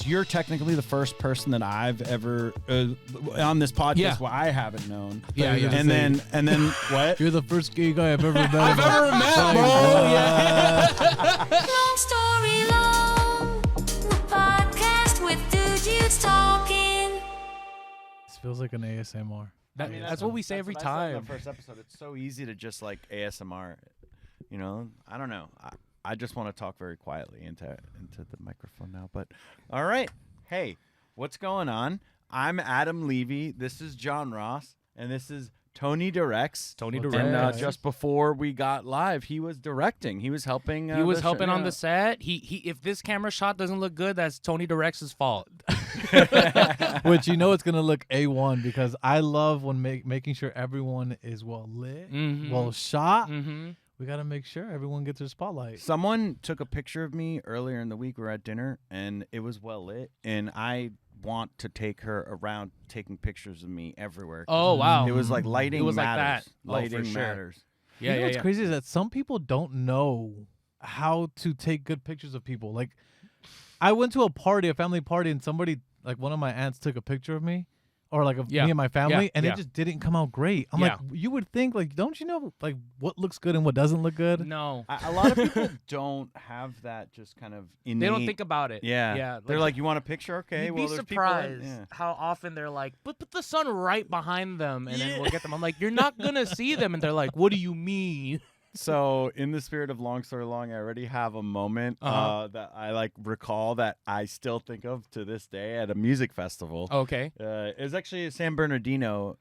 because you're technically the first person that I've ever on this podcast where I haven't known. Yeah. And then what? You're the first gay guy I've ever met. I've ever met, bro. Yeah. Long story long, the podcast with two dudes talking. This feels like an ASMR. That's what we say every time. In the first episode, it's so easy to just like ASMR. You know, I don't know. I just want to talk very quietly into the microphone now. But all right, hey, what's going on? I'm Adam Levy. This is John Ross, and this is Tony Directs. And just before we got live, he was directing. He was helping. He was helping on the set. He if this camera shot doesn't look good, that's Tony Directs' fault. Which you know it's gonna look A1 because I love when making sure everyone is well lit, well shot. We gotta make sure everyone gets their spotlight. Someone took a picture of me earlier in the week. We were at dinner, and it was well lit. And I want to take her around taking pictures of me everywhere. Oh, wow. It was like lighting It was matters. like that. Lighting for sure. matters. Yeah, you know what's crazy is that some people don't know how to take good pictures of people. Like, I went to a family party, and somebody, like one of my aunts, took a picture of me. Or like me and my family, and it just didn't come out great. I'm like, you would think, like, don't you know, like, what looks good and what doesn't look good? No. A lot of people don't have that just kind of innate. They don't think about it. Yeah. They're like, you want a picture? Okay. You'd well, be there's surprised people how often they're like, but put the sun right behind them, and then we'll get them. I'm like, you're not going to see them. And they're like, what do you mean? So, in the spirit of long story long, I already have a moment that I like recall that I still think of to this day at a music festival. Okay. It was actually San Bernardino,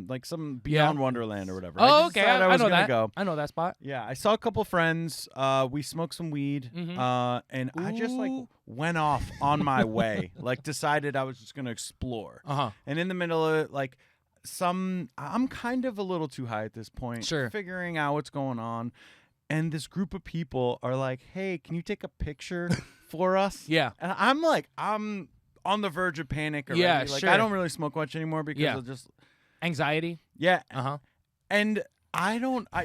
like some Beyond Wonderland or whatever. Oh, okay. I know that. Go. I know that spot. Yeah, I saw a couple friends. We smoked some weed, and I just like went off on my way. Like decided I was just gonna explore. And in the middle of it, like. I'm kind of a little too high at this point. Sure. Figuring out what's going on. And this group of people are like, hey, can you take a picture for us? Yeah. And I'm on the verge of panic already. Yeah, like, sure. I don't really smoke much anymore because of just anxiety. Yeah. And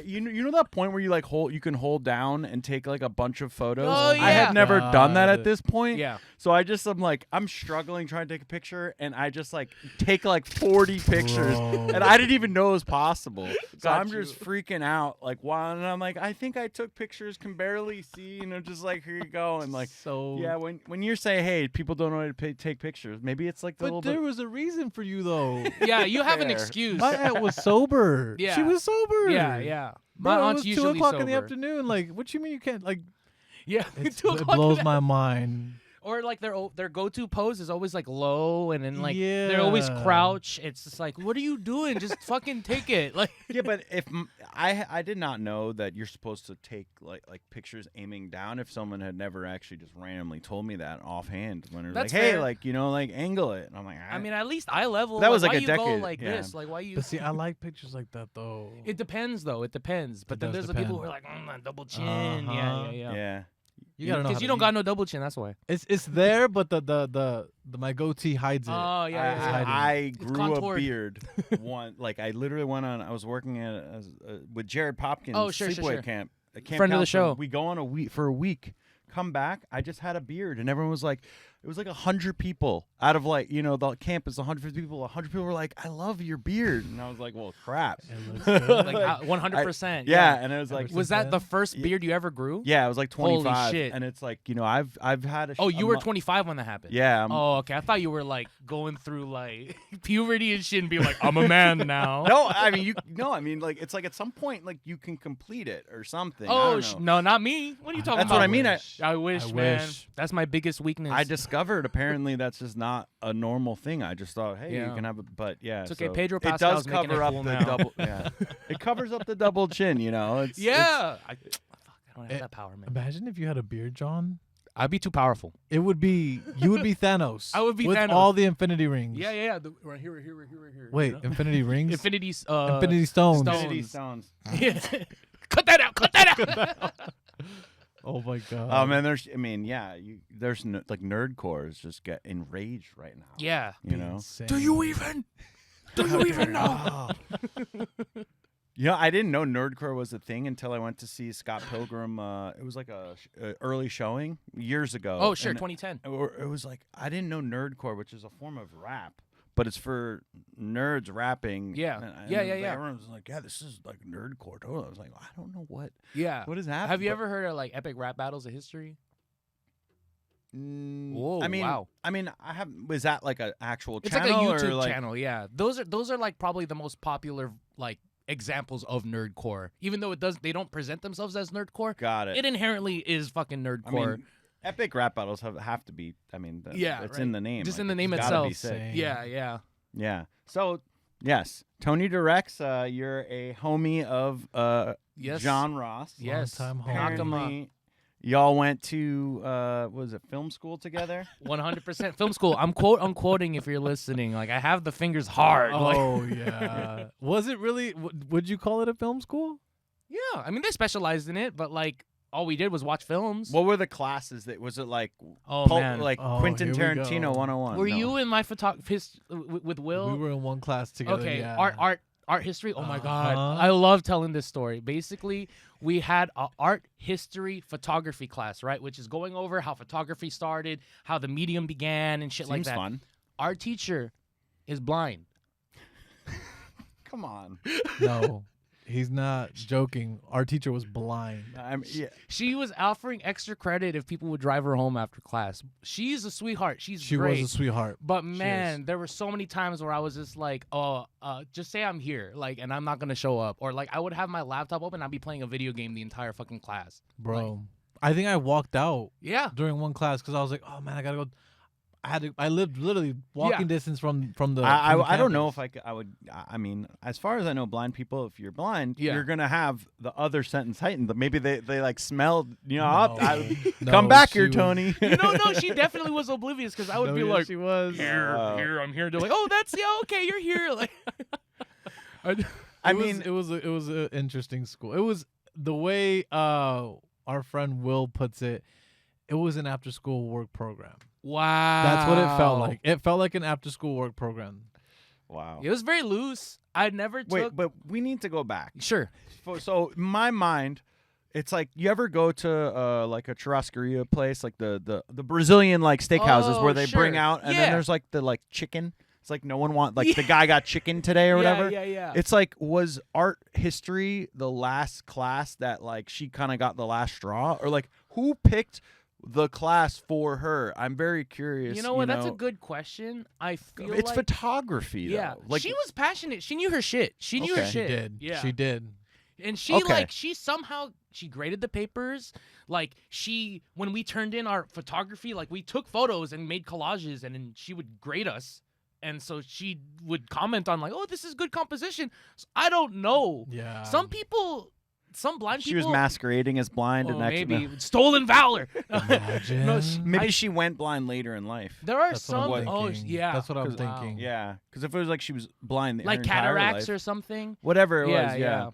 you know that point where you like you can hold down and take like a bunch of photos? Oh, yeah. I had never done that at this point. Yeah. So I'm struggling trying to take a picture, and I just like take like 40 pictures, and I didn't even know it was possible. So I'm just freaking out, like, wow. And I'm like, I think I took pictures, can barely see, just like, here you go. And like, yeah, when you say, hey, people don't know how to take pictures, maybe it's like But there was a reason for you though. Yeah, you have an excuse. My aunt was sober. Yeah. She was sober. Yeah. My aunt's aunt's usually 2 o'clock in the sober. afternoon. Like, what you mean you can't? Like, Yeah. it blows my mind. Or like their go-to pose is always like low, and then like Yeah. they're always crouch. It's just like, what are you doing? Just fucking take it. Like, yeah, but if I did not know that you're supposed to take like pictures aiming down. If someone had never actually just randomly told me that offhand, when they're like, That's hey, fair. like like angle it, and I'm like, I mean, at least eye level. That was why like a you decade, go like yeah. this? Like, why you? But see, I like pictures like that though. It depends, though. It depends. But It then does there's the people who depend. are like, double chin. Yeah. yeah. You gotta know. Because you don't got no double chin. That's why. It's there, but the my goatee hides it. Oh yeah. I It's grew a contoured. beard. I literally went on. I was working with Jared Popkins. Oh, sure, sleepaway camp. At Camp Friend of the Counseling. show. We go on for a week. Come back. I just had a beard, and everyone was like, it was like 100 people out of like the camp is 150 people. 100 people were like, I love your beard, and I was like, well, crap. It looks good. Like 100%. Yeah, and it was like, Was that the first beard you ever grew? yeah, it was like 25. Holy shit. And it's like I've had a. Oh, you were 25 when that happened. Yeah. Oh, okay. I thought you were like going through like puberty and shit and being like, I'm a man now. No, I mean, like it's like at some point, like you can complete it or something. I Oh, don't know. no, not me. What are you talking That's about? what I mean. I wish, man. That's my biggest weakness. I discovered apparently that's just not a normal thing. I just thought, hey, you can have it, but yeah, It's okay. so Pedro it Pascal's does making cover it up cool the now. double. Yeah, it covers up the double chin. It's yeah. I don't have that power, man. Imagine if you had a beard, John. I'd be too powerful. You would be Thanos. I would be with Thanos. all the infinity rings. Yeah. Right here. Wait, you know? infinity rings? Infinity Infinity stones. Infinity Stones. Yeah. Cut that out. Oh my god. Oh man, there's like nerdcore just get enraged right now. Yeah. You know. Insane. Do you even know? I didn't know nerdcore was a thing until I went to see Scott Pilgrim. It was like a early showing years ago. Oh, sure, and 2010. It was like I didn't know nerdcore, which is a form of rap, but it's for nerds rapping. Yeah. And Yeah. Everyone was like, "Yeah, this is like nerdcore." Totally. I was like, I don't know what is happening. Have you ever heard of like epic rap battles of history? Whoa, I mean, wow. I have. Was that like an actual It's channel? like a YouTube or like, channel, yeah. Those are like probably the most popular like examples of nerdcore. Even though they don't present themselves as nerdcore. Got it. It inherently is fucking nerdcore. I mean, epic rap battles have to be. I mean, it's in the name. Just like, in the name it's gotta be itself. sick. Yeah. Yeah. So yes, Tony directs. You're a homie of Yes. John Ross. Yes. Long-time homie. Apparently, y'all went to was it film school together? 100% film school. I'm quoting if you're listening. Like I have the fingers hard. like- Oh yeah. Was it really? Would you call it a film school? yeah. I mean, they specialized in it, but like all we did was watch films. What were the classes? That was it like? Oh, Pulp, man. like Oh, Quentin here we go. Tarantino 101. Were No. you in my with Will? We were in one class together. Okay, yeah. art history. Oh my god, Uh-huh. I love telling this story. Basically, we had a art history photography class, right, which is going over how photography started, how the medium began, and shit like Seems that. fun. Our teacher is blind. Come on. No, he's not joking. Our teacher was blind. Yeah. She was offering extra credit if people would drive her home after class. She's a sweetheart. She great. was a sweetheart. But man, there were so many times where I was just like, "Oh, just say I'm here, like, and I'm not gonna show up," or like I would have my laptop open, and I'd be playing a video game the entire fucking class. Bro, I think I walked out Yeah, during one class because I was like, "Oh man, I gotta go." I lived literally walking Yeah. distance from the. I don't know if I would. I mean, as far as I know, blind people, if you're blind, Yeah. you're gonna have the other sentence heightened. But maybe they like smelled. No. No, Come back she here, was- Tony. no, she definitely was oblivious because I would No, be yeah, like, she was. here, I'm here. They're like, "Oh, that's okay, you're here." Like, I mean, it was an interesting school. It was the way our friend Will puts it. It was an after school work program. wow, That's what it felt like. It felt like an after school work program. wow. It was very loose. I never Wait, took. but we need to go back. Sure. So in my mind, it's like you ever go to like a churrascaria place, like the Brazilian like steakhouses Oh, where they bring sure. out, and Yeah. then there's like the like chicken. It's like no one want like the guy got chicken today or whatever. Yeah. It's like, was art history the last class that like she kind of got the last straw, or like who picked the class for her? I'm very curious. You know what? That's a good question. I feel It's like photography, though. yeah, Like she was passionate. She knew her shit. She knew her Okay. She shit. did. Yeah. She did. And she Okay. she somehow she graded the papers. Like when we turned in our photography, like we took photos and made collages, and then she would grade us. And so she would comment on like, "Oh, this is good composition." So I don't know. Yeah. Some blind she people. was masquerading as blind, Oh, and actually, maybe stolen valor. Imagine. No, maybe she went blind later in life. there are That's what I'm some. what- Oh, thinking. yeah. That's what I'm 'Cause- thinking. Yeah, because if it was like she was blind, Like her entire cataracts life, or something. whatever it yeah, was, yeah.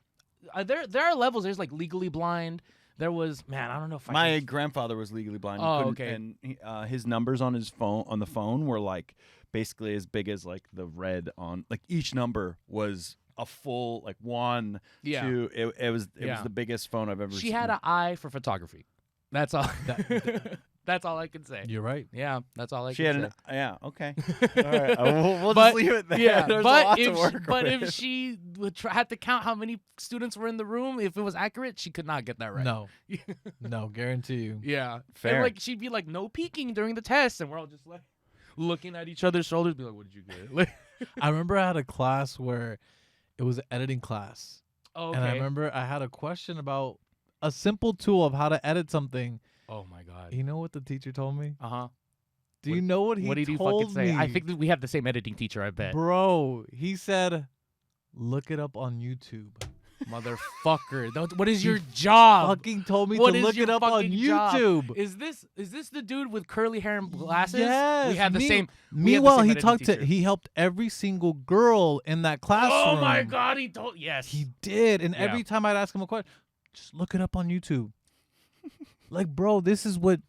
There are levels. There's like legally blind. There was man. I don't know if My I grandfather was legally blind. He Oh, couldn't- okay. And his numbers on his phone, on the phone, were like basically as big as like the red on, like each number was a full like 1, Yeah. 2. It was Yeah. the biggest phone I've ever seen. She had an eye for photography. That's all. That- That's all I can say. You're right. Yeah, that's all I She can had say. an yeah. Okay. All right. We'll But- just leave it there. Yeah, There's a but lot if to work if with. she would had to count how many students were in the room, if it was accurate, she could not get that right. No. No, guarantee you. Yeah. Fair. And like she'd be like, no peeking during the test, and we're all just like looking at each other's shoulders, be like, what did you get? Like, I remember I had a class where it was an editing class. oh, okay. And I remember I had a question about a simple tool of how to edit something. Oh my god. You know what the teacher told me? Uh-huh. Do you know what he What did he told fucking say? me? I think that we have the same editing teacher, I bet. Bro, he said, look it up on YouTube. Motherfucker. What is He your job? Fucking told me What to is look your it up on fucking job? YouTube. Is this the dude with curly hair and glasses? Yes. We had the same. we had the Meanwhile, same he editing teacher. he helped every single girl in that classroom. Oh my god, he told yes. He did. And Yeah. every time I'd ask him a question, just look it up on YouTube. Like, bro, this is what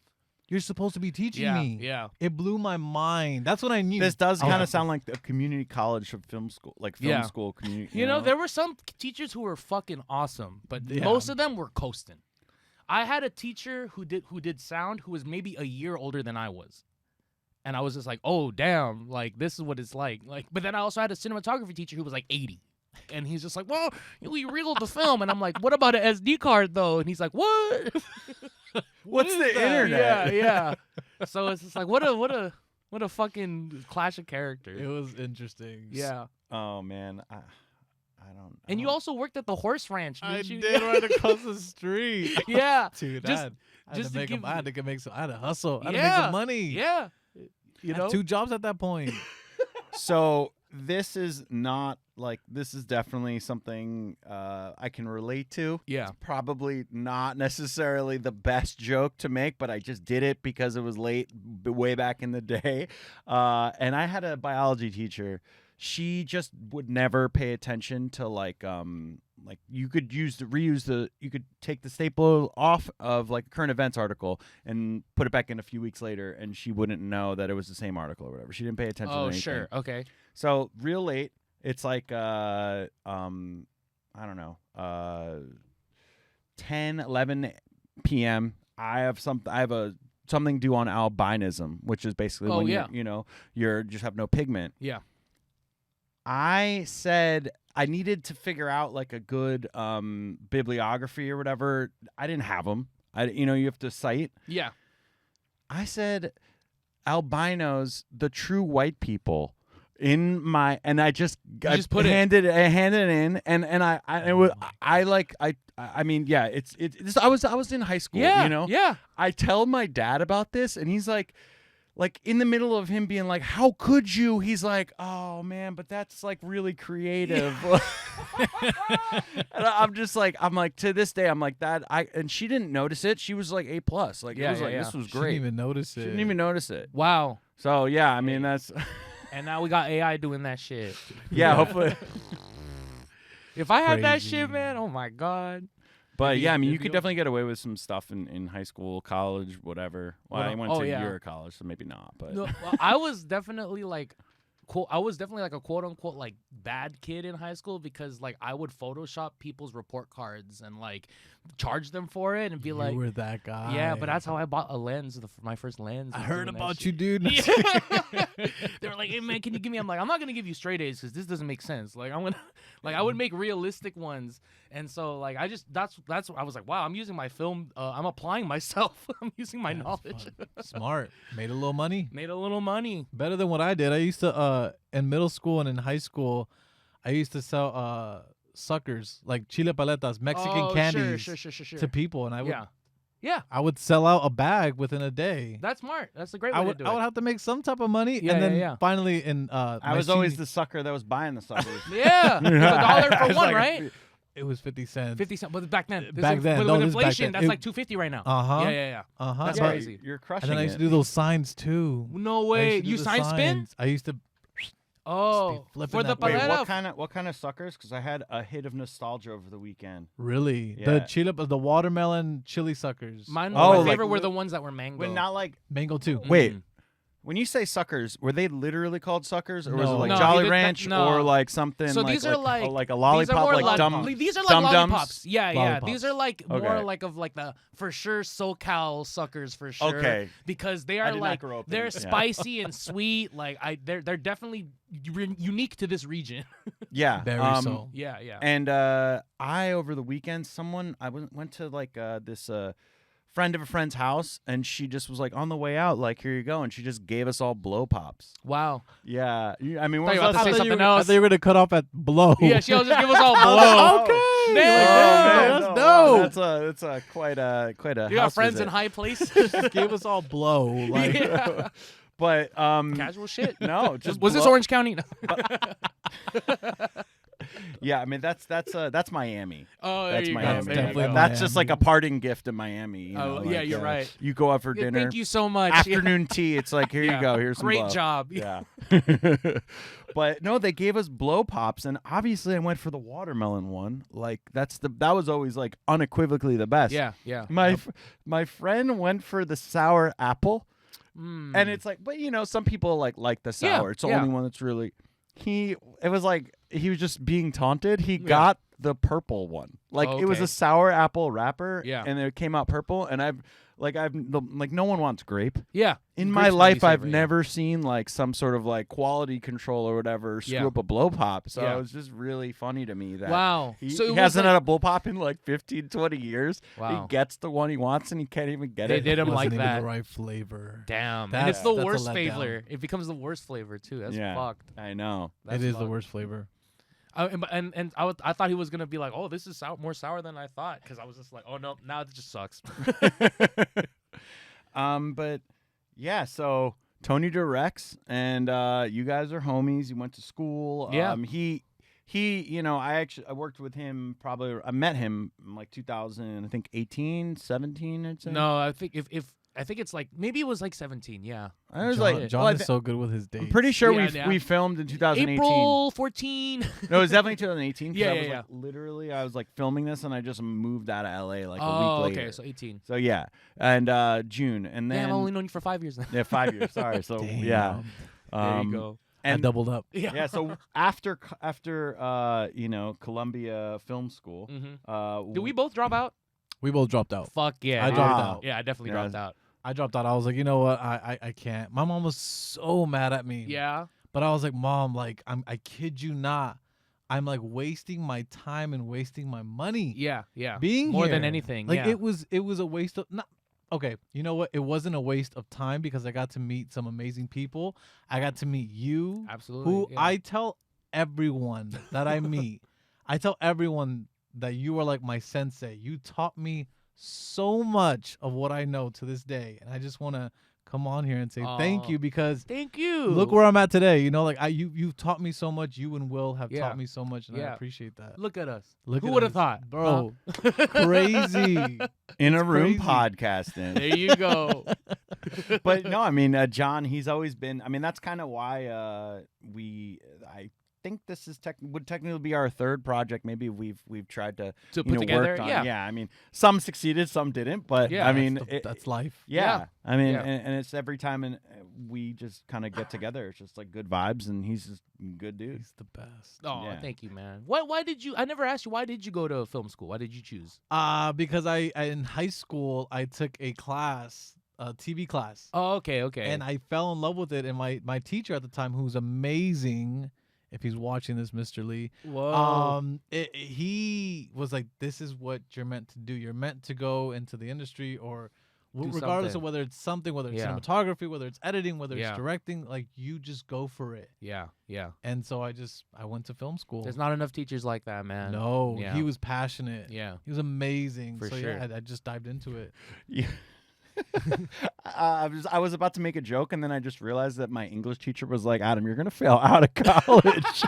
You're supposed to be teaching Yeah, me. yeah. It blew my mind. That's what I knew. This does Oh, kind of sound like a community college of film school, like film Yeah. school community. You know, there were some teachers who were fucking awesome, but Yeah. most of them were coasting. I had a teacher who did sound who was maybe a year older than I was. And I was just like, oh, damn, like, this is what it's like. But then I also had a cinematography teacher who was like 80. And he's just like, well, we reeled the film. And I'm like, what about an SD card, though? And he's like, what? What's the Yeah, internet? yeah. So it's just like, what a fucking clash of characters. It was interesting. Yeah. Oh man, I don't. And you also worked at the horse ranch, I didn't you? did right across the street. Yeah. Dude, Just- I just to give- I had to make some. I had to hustle. I had to Yeah, make some money. Yeah. You I know? had 2 jobs at that point. So this is not like this is definitely something I can relate to. Yeah. Probably not necessarily the best joke to make, but I just did it because it was late way back in the day. And I had a biology teacher. She just would never pay attention to like you could you could take the staple off of like a current events article and put it back in a few weeks later, and she wouldn't know that it was the same article or whatever. She didn't pay attention to Oh, anything. sure. Okay. So real late, it's like I don't know, 10, 11 p.m. I have something due on albinism, which is basically Oh, when yeah. you're just have no pigment. Yeah. I said I needed to figure out like a good bibliography or whatever. I didn't have them. You have to cite. Yeah. I said albinos, the true white people. I just put it. handed it in, and I mean, yeah, I was in high school, Yeah. Yeah. I tell my dad about this, and he's like in the middle of him being like, how could you? He's like, oh man, but that's like really creative. And I'm like to this day, I'm like that. And she didn't notice it. She was like A+. Like Yeah, it was like yeah, this yeah. was She didn't great. even notice it. She didn't even notice it. Wow. So yeah, I mean that's And now we got AI doing that shit. yeah. Hopefully. If I had that Crazy. shit, man, oh my God. But yeah, I mean, you maybe could definitely get away with some stuff in high school, college, whatever. Well, What I el- went oh, to a yeah. year of college, so maybe not. But No, well, I was definitely like a quote unquote like bad kid in high school because like I would Photoshop people's report cards and like charge them for it and be You like, were that guy. yeah, but that's how I bought a lens, my first lens. I was heard doing that about shit. you, dude. They were like, "Hey man, can you give me?" I'm like, "I'm not gonna give you straight A's because this doesn't make sense. Like, I'm gonna, like, I would make realistic ones." And so, like, I just that's I was like, "Wow, I'm using my film. I'm applying myself. I'm using my knowledge. Smart. Made a little money. Made a little money. Better than what I did. I used to in middle school and in high school, I used to sell suckers like chile paletas, Mexican Oh, candies sure. to people, and Yeah, I would sell out a bag within a day. that's smart. That's a great way I to would do I would it. have to make some type of money, Yeah, and then yeah. finally in I was always the sucker that was buying the suckers. Yeah, it's $1 I for was one, like- right? it was 50 cents. 50 cents. But back then, Back then, with no, this is back inflation, then. that's It- like $2.50 right now. Uh-huh. Yeah. Uh-huh. That's Yeah, crazy. You're And crushing then I used it. to do those signs too. No I way. used to do You the sign spin? signs. I used to Oh, flipping for the that way. Wait, paleta. what kind of suckers? Because I had a hit of nostalgia over the weekend. really Yeah. the watermelon chili suckers. Mine, Oh, my like favorite were li- the ones that were mango. When not like mango too. Wait. Mhm. when you say suckers, were they literally called suckers, or was it No. like No, he Jolly did that- Ranch no. or like something? So like, these are like a these are lollipop, more like dumb. These are like dum-dums? lollipops. Yeah. These Lollipops. are like more Okay. like of like the for sure SoCal suckers for sure. Okay. Because they I are did not like grow up in- they're yeah. spicy and sweet. Like they're definitely unique to this region. Yeah, Very so. Yeah. And I over the weekend, I went to like this friend of a friend's house, and she just was like on the way out, like, here you go, and she just gave us all blow pops. Wow. Yeah, I mean, Thought you were about to I say thought something I else. thought you were gonna cut off at blow. Yeah, she'll just give us all blow. Okay. Damn. That's wow, dope. that's a quite a You got house friends visit. in high place. Just gave us all blow. Like Yeah. But Casual shit. no, just Was this blow- Orange County? No. Yeah, I mean that's Miami. Oh, there That's you Miami. go. There definitely you go. That's just like a parting gift in Miami. You know, Oh, yeah, like, you're right. You go out for Yeah, dinner. Thank you so much. Afternoon tea. It's like, here Yeah. you go. Here's some Great blow. job. Yeah. But no, they gave us blow pops, and obviously I went for the watermelon one. Like that was always like unequivocally the best. Yeah, yeah. My friend went for the sour apple, Mm. and it's like, but some people like the Yeah, sour. It's the yeah. only one that's really. It was like he was just being taunted. He got the purple one. Like it was Okay. a sour apple wrapper. Yeah. And it came out purple. And I've no one wants grape. Yeah. In Grape's my my life, least I've favorite, yeah. never seen like some sort of like quality control or whatever screw Yeah. up a blow pop. So Yeah. it was just really funny to me that Wow. he, So it he was hasn't like- had a blow pop in like 15, 20 years. Wow. He gets the one he wants and he can't even get They it. did him Wasn't like even that. the right flavor. Damn. That's- And it's the that's a worst letdown. flavor. It becomes the worst flavor too. That's Yeah. fucked. I know. That's It is the fucked. worst flavor. And I thought he was gonna be like, oh, this is more sour than I thought, because I was just like, oh no, now it just sucks. But yeah, so Tony directs, and you guys are homies. You went to school. Yeah. He, I worked with him. I met him in like 2000, I think 18, 17, I'd say. No, I think I think it's like maybe it was like 17. Yeah. I was John, like, John well, is so good with his dates. I'm pretty sure Yeah, we filmed in 2018. April 14. No, it was definitely 2018. 'cause Yeah, I was yeah, like, literally, I was like filming this, and I just moved out of LA like a Oh, week later. okay, so 18. So yeah, and June, and then Damn, I've only known you for 5 years now. yeah, 5 years. Sorry. So Damn. yeah. There you go. I And doubled up. yeah, so after Columbia Film School, Did we both drop out? We both dropped out. Fuck yeah. I dude. dropped out. Yeah, I definitely Yeah. dropped out. I dropped out. I was like, you know what? I can't. My mom was so mad at me. Yeah. But I was like, Mom, like I kid you not. I'm like wasting my time and wasting my money. Yeah. Yeah. Being more here. than anything. Like yeah. it was a waste of not okay, you know what? It wasn't a waste of time because I got to meet some amazing people. I got to meet you. Absolutely. Who yeah. I tell everyone that I meet, I tell everyone that you are like my sensei. You taught me so much of what I know to this day. And I just want to come on here and say thank Aw. you because Thank you. look where I'm at today. You know, like you've taught me so much. You and Will have Yeah. taught me so much, and I Yeah. appreciate that. Look at us. Look Who at would have us. thought, Bro? Huh? Crazy. in a room crazy. podcasting. There you go. But no, I mean, John, he's always been. I mean, that's kind of why I think this is would technically be our third project. Maybe we've tried to Put together. worked on. Yeah. I mean, some succeeded, some didn't. But Yeah, I mean, That's life. yeah. I mean, Yeah. and it's every time, and we just kind of get together. It's just like good vibes, and he's just a good dude. He's the best. Oh, Yeah. thank you, man. Why did you? I never asked you. Why did you go to film school? Why did you choose? Because I in high school I took a class, a TV class, Oh, okay. and I fell in love with it. And my teacher at the time, who's amazing, if he's watching this, Mr. Lee, Whoa. he was like, "This is what you're meant to do. You're meant to go into the industry, or Do regardless something. of whether it's something, whether it's Yeah. cinematography, whether it's editing, whether Yeah. it's directing. Like you just go for it." Yeah. Yeah. And so I went to film school. There's not enough teachers like that, man. No, Yeah. he was passionate. Yeah. He was amazing. For so sure. yeah, I just dived into it. Yeah. I was about to make a joke, and then I just realized that my English teacher was like, "Adam, you're gonna fail out of college."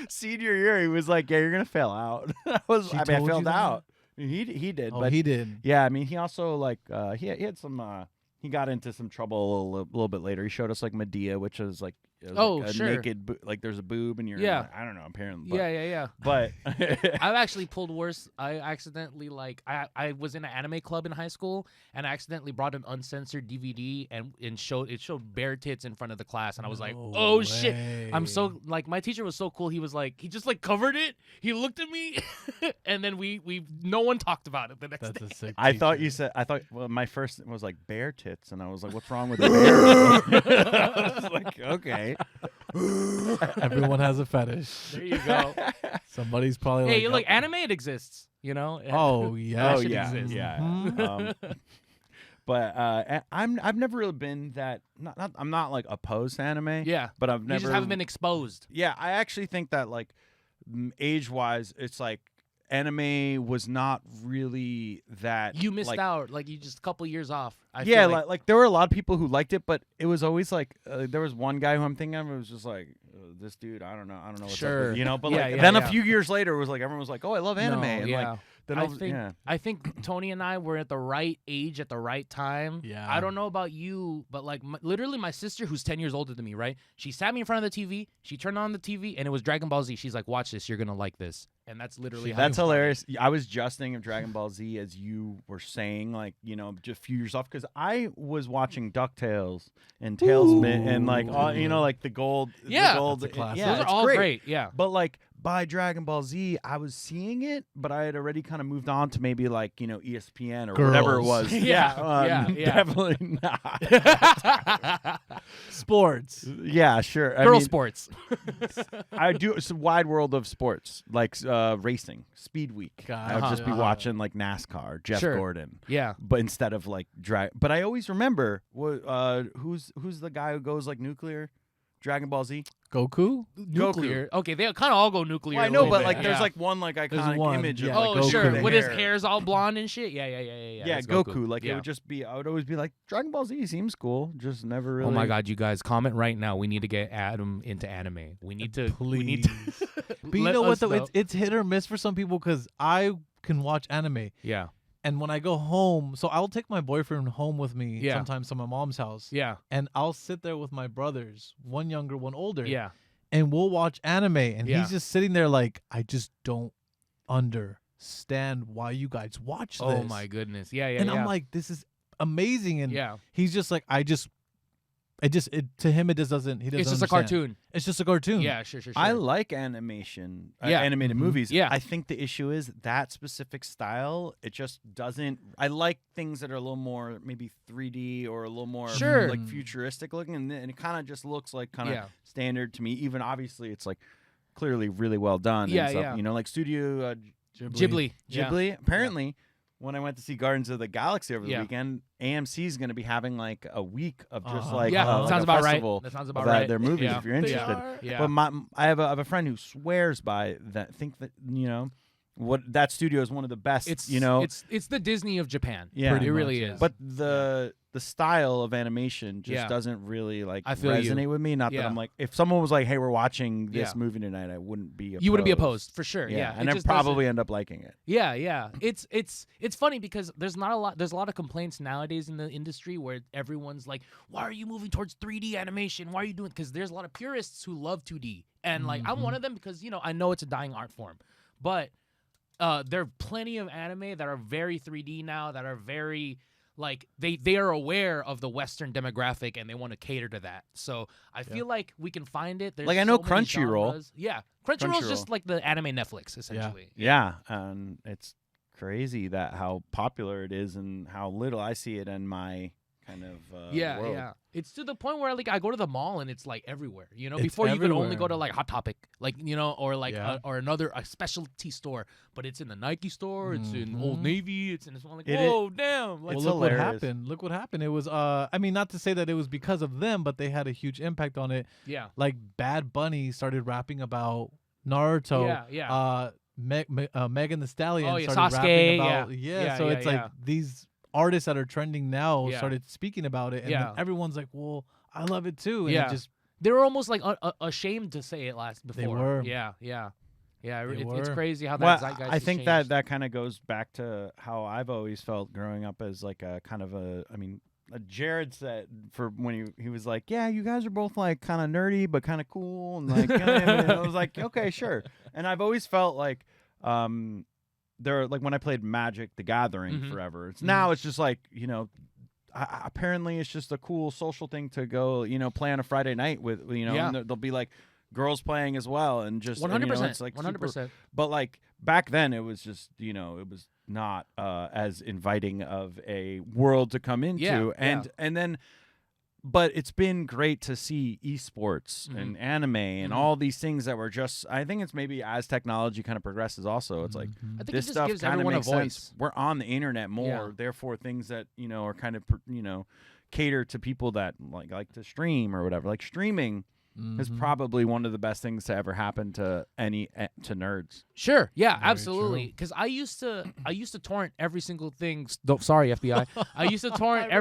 Senior year, he was like, "Yeah, you're gonna fail out." I She I told you failed that? out. He did, Oh, but he did. yeah, I mean, he also like he had some. He got into some trouble a little bit later. He showed us like Medea, which is like a sure. naked, like there's a boob, and you're Yeah. I don't know, apparently. But, Yeah. But I've actually pulled worse. I accidentally I was in an anime club in high school, and I accidentally brought an uncensored DVD and showed bare tits in front of the class, and I was like, No oh shit. I'm way. so like my teacher was so cool. He just like covered it. He looked at me, and then we no one talked about it the next That's day. a sick. I thought teacher. you said well, my first was like bare tits, and I was like, "What's wrong with the bear?" I was like, "Okay." Everyone has a fetish. There you go. Somebody's probably Hey, like, look, anime it exists. You know. oh yeah, Oh should yeah, exist. yeah. Mhm. But I've never really been that. I'm not like opposed to anime. Yeah. But I've You never. just haven't been exposed. Yeah, I actually think that like age wise, it's like anime was not really that. You missed like, out. Like you just a couple years off. I Yeah, feel like there were a lot of people who liked it, but it was always like there was one guy who I'm thinking of. It was just like this dude, I don't know what's up Sure. with, you know. But Yeah, like yeah, then yeah. a few years later, it was like everyone was like, oh, I love anime, No, and yeah. like then I think Tony and I were at the right age at the right time. Yeah. I don't know about you, but like literally my sister, who's 10 years older than me, right? She sat me in front of the TV. She turned on the TV, and it was Dragon Ball Z. She's like, "Watch this. You're gonna like this." And that's literally how That's it started. hilarious. I was just thinking of Dragon Ball Z as you were saying, like, you know, just a few years off, because I was watching DuckTales and Tailspin and like, all, you know, like the gold. Yeah. the gold, That's a classic. yeah, Those are it's all great. Yeah. But like by Dragon Ball Z, I was seeing it, but I had already kind of moved on to maybe like, you know, ESPN or whatever it was. Yeah, yeah. Definitely not. Sports. Yeah, sure. Girl I mean, sports. I do. It's a wide world of sports, like racing, Speed Week. I would just be Gotcha. watching like NASCAR, Jeff Sure. Gordon. Yeah. But instead of like drag, but I always remember who's the guy who goes like nuclear, Dragon Ball Z. Goku. Nuclear. Okay, they kind of all go nuclear. Well, I a know, little but bit, like there's yeah. like one like iconic one, image yeah, of like Oh, Goku. sure. the With his hair. hair's all blonde and shit. Yeah. Yeah, that's Goku. Like yeah. it would just be. I would always be like Dragon Ball Z seems cool, just never really. Oh my God, you guys, comment right now. We need to get Adam into anime. We need to. Please. We need to. But you Let know what us though? know. It's hit or miss for some people because I can watch anime, Yeah. and when I go home, so I'll take my boyfriend home with me Yeah. sometimes to my mom's house, Yeah. and I'll sit there with my brothers, one younger, one older, Yeah. and we'll watch anime, and Yeah. he's just sitting there like, I just don't understand why you guys watch this. Oh my goodness. Yeah. Yeah. And yeah. I'm like, this is amazing, and yeah. he's just like, to him it just doesn't. He doesn't. It's just a understand. cartoon. It's just a cartoon. Yeah. Sure. I like animation, Yeah. animated Mhm. movies. Yeah. I think the issue is that specific style. It just doesn't. I like things that are a little more maybe 3D or a little more Sure. like futuristic looking, and it kind of just looks like kind of Yeah. standard to me. Even obviously, it's like clearly really well done. Yeah, and stuff, yeah. You know, like Studio Ghibli. Yeah. Ghibli. Apparently, when I went to see Guardians of the Galaxy over the Yeah. weekend, AMC is going to be having like a week of just Uh-huh. like Yeah. like sounds a about right. festival That sounds of about right. their movies Yeah. if you're They interested. are. Yeah. But I have a friend who swears by that. Think that you know what that studio is one of the best. It's you know, it's the Disney of Japan. Yeah. It Pretty really much, is. but the style of animation just Yeah. doesn't really like I feel you. resonate with me. Not that Yeah. I'm like, if someone was like, "Hey, we're watching this Yeah. movie tonight," I wouldn't be. you wouldn't be opposed for sure. Yeah. and It I'd just probably doesn't- end up liking it. Yeah. It's funny because there's a lot of complaints nowadays in the industry where everyone's like, why are you moving towards 3D animation? Why are you doing? Because there's a lot of purists who love 2D, and like I'm one of them because I know it's a dying art form, but there are plenty of anime that are very 3D now that are very like they are aware of the Western demographic and they want to cater to that. So I feel like we can find it. There's Like, I know so many Crunchyroll. genres. Yeah, Crunchyroll's Crunchyroll. just like the anime Netflix essentially. Yeah, and it's crazy that how popular it is and how little I see it in my kind of world. Yeah. It's to the point where like I go to the mall and it's like everywhere. It's Before you could only everywhere. go to like Hot Topic, like or like Yeah. or another specialty store, but it's in the Nike store, it's in Old Mhm. Navy, it's in this one. Like, It whoa, damn! Like, It's Well, look what hilarious. happened. Look what happened. It was I mean, not to say that it was because of them, but they had a huge impact on it. yeah, Like Bad Bunny started rapping about Naruto. yeah. Megan Thee Stallion Oh, yeah, started Sasuke, rapping about yeah, so yeah, it's yeah. like these artists that are trending now Yeah. started speaking about it, and Yeah. then everyone's like, "Well, I love it too." And Yeah. it just They were almost like ashamed to say it before. They were. Yeah. They It's were. crazy how that Well, zeitgeist I has think changed. that kind of goes back to how I've always felt growing up as like a kind of Jared said for when he was like, yeah, you guys are both like kind of nerdy but kind of cool and like and I was like, okay, sure. And I've always felt like there like when I played Magic the Gathering Mhm. forever. Now it's just like apparently it's just a cool social thing to go play on a Friday night with Yeah. and there'll be like girls playing as well and just 100%. it's like 100%. but like back then it was just it was not as inviting of a world to come into Yeah, and then but it's been great to see esports and anime and all these things that were just I think it's maybe as technology kind of progresses also it's like I think this it just stuff gives kind of everyone a makes voice. sense. We're on the internet more, Yeah. therefore things that are kind of cater to people that like to stream or whatever. Like streaming is probably one of the best things to ever happen to to nerds. Sure. Yeah, Very absolutely. true. Because I used to torrent every single thing. Sorry, FBI. I used to torrent.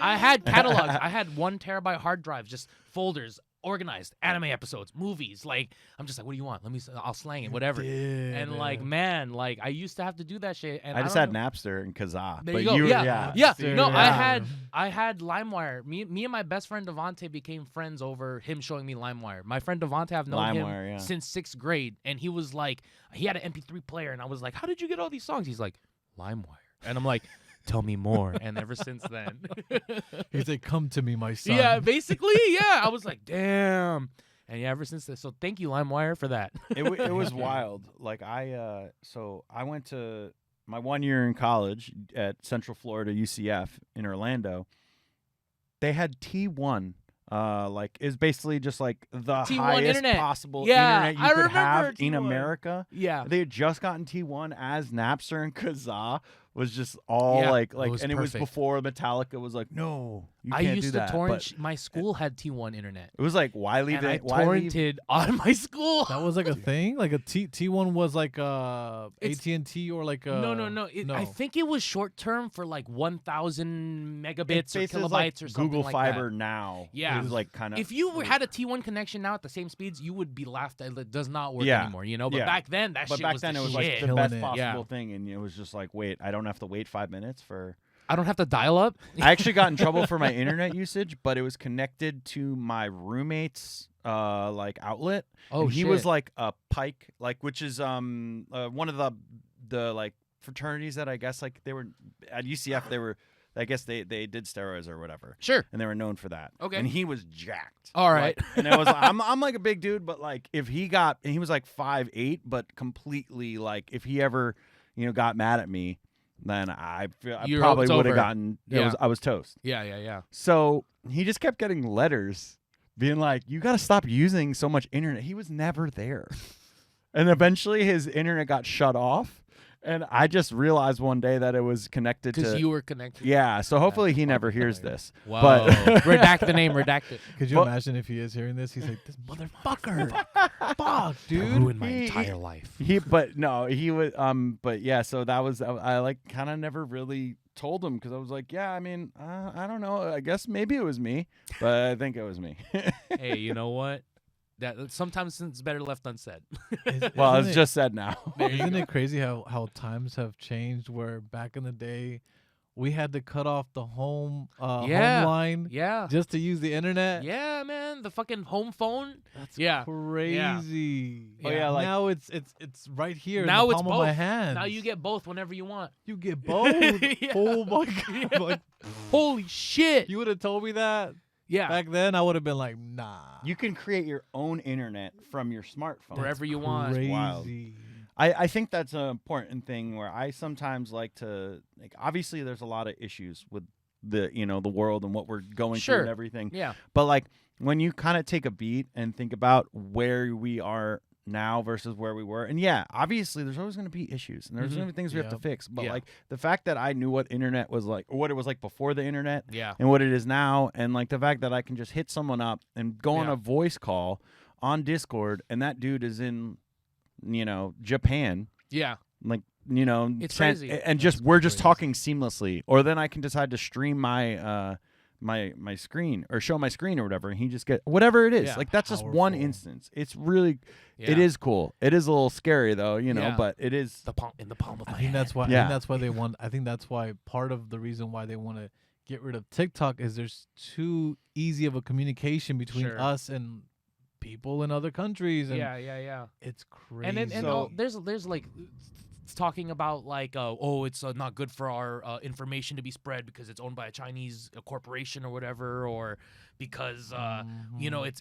I had catalogs. I had 1 terabyte hard drives, just folders organized. Anime episodes, movies. Like, I'm just like, what do you want? I'll slang it, whatever. And like, man, like I used to have to do that shit. And I just had Napster and Kazaa. There but you go. you, Yeah. Dude, No, yeah. I had LimeWire. Me and my best friend Devontae became friends over him showing me LimeWire. My friend Devontae, I've known LimeWire, him since 6th grade, and he was like, he had an MP3 player, and I was like, how did you get all these songs? He's like, LimeWire, and I'm like, tell me more. And ever since then, He's like, come to me, my son. yeah, basically, yeah. I was like, damn. And yeah, ever since then, so thank you, LimeWire, for that. It was wild. Like so I went to my 1 year in college at Central Florida UCF in Orlando. They had T1. Like is basically just like the T1 highest internet. possible Yeah, internet you I could remember have in T1. America. Yeah. They had just gotten T1 as Napster and Kazaa was just all Yeah, like it was and it was perfect. before Metallica was like, no, you I can't used do to that. torrent. But My school had T1 internet, it was like why leave and I it? Why leave? torrented on my school. That was like a thing? Like a T1 was like It's- AT&T or like No. I think it was short term for like 1,000 megabits or It's kilobytes like or something Google like Fiber that. now. Yeah. It was like kind of. If you had a T1 connection now at the same speeds, you would be laughed at. It does not work Yeah. anymore, you know. But Yeah. back then, that But shit back was then the it was shit. like the Killing best it. possible Yeah. thing, and it was just like, wait, I don't have to wait 5 minutes for. I don't have to dial up. I actually got in trouble for my internet usage, but it was connected to my roommate's like outlet. Oh, and he was shit. like a Pike, like which is one of the like fraternities that I guess like they were at UCF. They were, I guess they did steroids or whatever, Sure. and they were known for that. Okay. And he was jacked. All right. Like, and I was I'm like a big dude, but like if he got, and he was like 5'8", but completely like if he ever got mad at me, then I probably It's would have over. gotten. Yeah. I was toast. Yeah. So he just kept getting letters being like, you got to stop using so much internet. He was never there. And eventually his internet got shut off. And I just realized one day that it was connected Because to. you were connected. Yeah. So hopefully he fucking never hears hilarious. this. Wow. But Redact the name. Redact it. Could you Well- imagine if he is hearing this? He's like, this motherfucker. Fuck, dude. Ruined my he- entire life. but no, he was, but yeah, so that was, I like kind of never really told him because I was like, yeah, I mean, I don't know. I guess maybe it was me, but I think it was me. Hey, you know what? That sometimes it's better left unsaid. Well, Isn't it's it- just said now. Isn't it crazy how times have changed? Where back in the day, we had to cut off the home Yeah. home line Yeah. just to use the internet. Yeah, man. The fucking home phone. That's Yeah. crazy. Oh, yeah, like- now it's right here. Now in the it's palm of my both. hand. Now you get both whenever you want. you get both. Yeah. Oh my god! Yeah. Like, Holy shit. you would have told me that Yeah. back then. I would have been like, nah. You can create your own internet from your smartphone. Wherever you want. Crazy. wild. I think that's an important thing where I sometimes like to, like, obviously there's a lot of issues with the the world and what we're going through Sure. and everything. Yeah. But like when you kind of take a beat and think about where we are now versus where we were, and yeah, obviously there's always going to be issues and there's Mhm. going to be things we have to Yep. fix. But Yeah. like the fact that I knew what internet was like, or what it was like before the internet, Yeah. and what it is now, and like the fact that I can just hit someone up and go on Yeah. a voice call on Discord, and that dude is in, Japan, Yeah. like It's crazy. and just That's we're just crazy. talking seamlessly, or then I can decide to stream my my screen or show my screen or whatever, and he just get whatever it is. Yeah. Like that's just one Powerful. instance. It's really it Yeah. is cool. It is a little scary though, Yeah. but it is. In the palm of my I think hand. that's why. Yeah. I think that's why they want. I think that's why part of the reason why they want to get rid of TikTok is there's too easy of a communication between Sure. us and people in other countries. And Yeah. it's crazy. And then So- there's like it's talking about like it's not good for our information to be spread because it's owned by a Chinese corporation or whatever, or because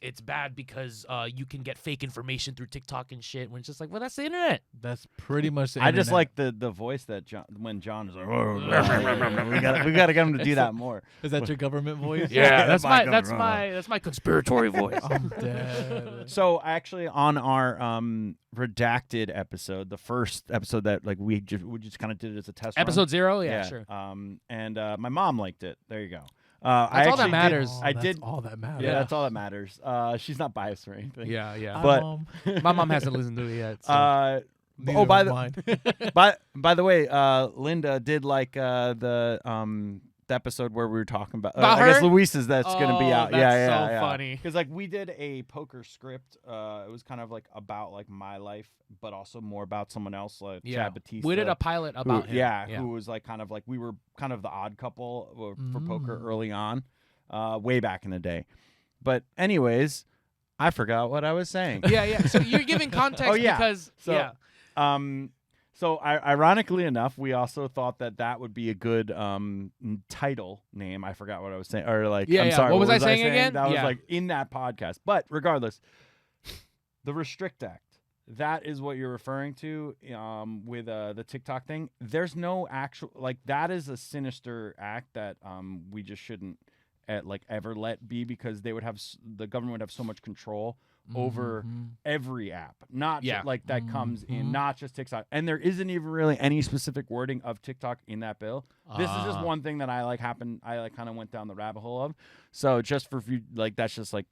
it's bad because you can get fake information through TikTok and shit. When it's just like, well, that's the internet. That's pretty much. The I just internet. like the voice that when John is like, we got to get him to do that more. Is that your government voice? Yeah, that's My that's my conspiratory voice. I'm dead. So actually, on our redacted episode, the first episode that like we just kind of did it as a test. run. Episode 0, yeah, sure. And my mom liked it. There you go. That's all that actually matters. Oh, I that's did. all that matters. Yeah, Yeah. that's all that matters. She's not biased or anything. Yeah. But- My mom hasn't listened to it yet. So. Neither by was the mine. by the way, Linda did like that episode where we were talking about. About I guess her? Luis's that's gonna be out. That's yeah, so funny. Because like we did a poker script. It was kind of like about like my life, but also more about someone else, like Chad Batista. We did a pilot about him. Who was like kind of like we were kind of the odd couple for poker Mm. early on, way back in the day. But anyways, I forgot what I was saying. Yeah. So you're giving context Oh, yeah. because So, So ironically enough, we also thought that would be a good title name. I forgot what I was saying, or like, Yeah, I'm yeah. sorry, What was I saying again? That was Yeah. like in that podcast. But regardless, the Restrict Act. That is what you're referring to with the TikTok thing. There's no actual like that is a sinister act that we just shouldn't ever let be because they would have the government would have so much control over every app, not like that comes in, not just TikTok. And there isn't even really any specific wording of TikTok in that bill. This is just one thing that I kind of went down the rabbit hole of. So just for like that's just like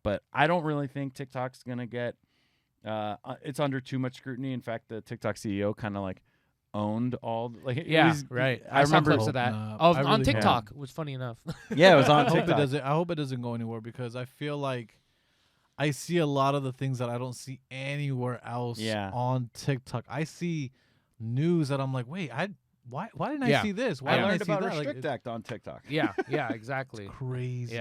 but I don't really think TikTok's gonna get it's under too much scrutiny. In fact, the TikTok CEO kind of like owned all right. I saw remember clips of that on TikTok. It was funny enough. Yeah, it was on I TikTok. hope it doesn't go anywhere because I feel like I see a lot of the things that I don't see anywhere else on TikTok. I see news that I'm like, wait, why didn't I see this? Why I didn't learned I see about that? Restrict Act on TikTok. Yeah, exactly. Crazy.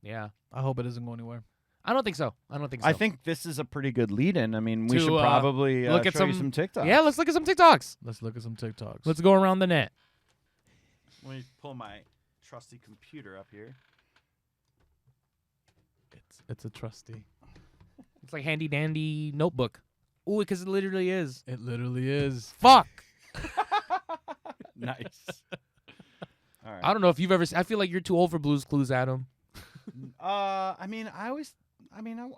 Yeah. I hope it doesn't go anywhere. I don't think so. I think this is a pretty good lead-in. I mean, we To, should probably look at show you some TikToks. Yeah, let's look at some TikToks. Let's look at some TikToks. Let's go around the net. Let me pull my trusty computer up here. It's a trusty. It's like handy dandy notebook. Ooh, because it literally is. It literally is. Fuck. Nice. All right. I don't know if you've ever. I feel like you're too old for Blue's Clues, Adam. I mean, I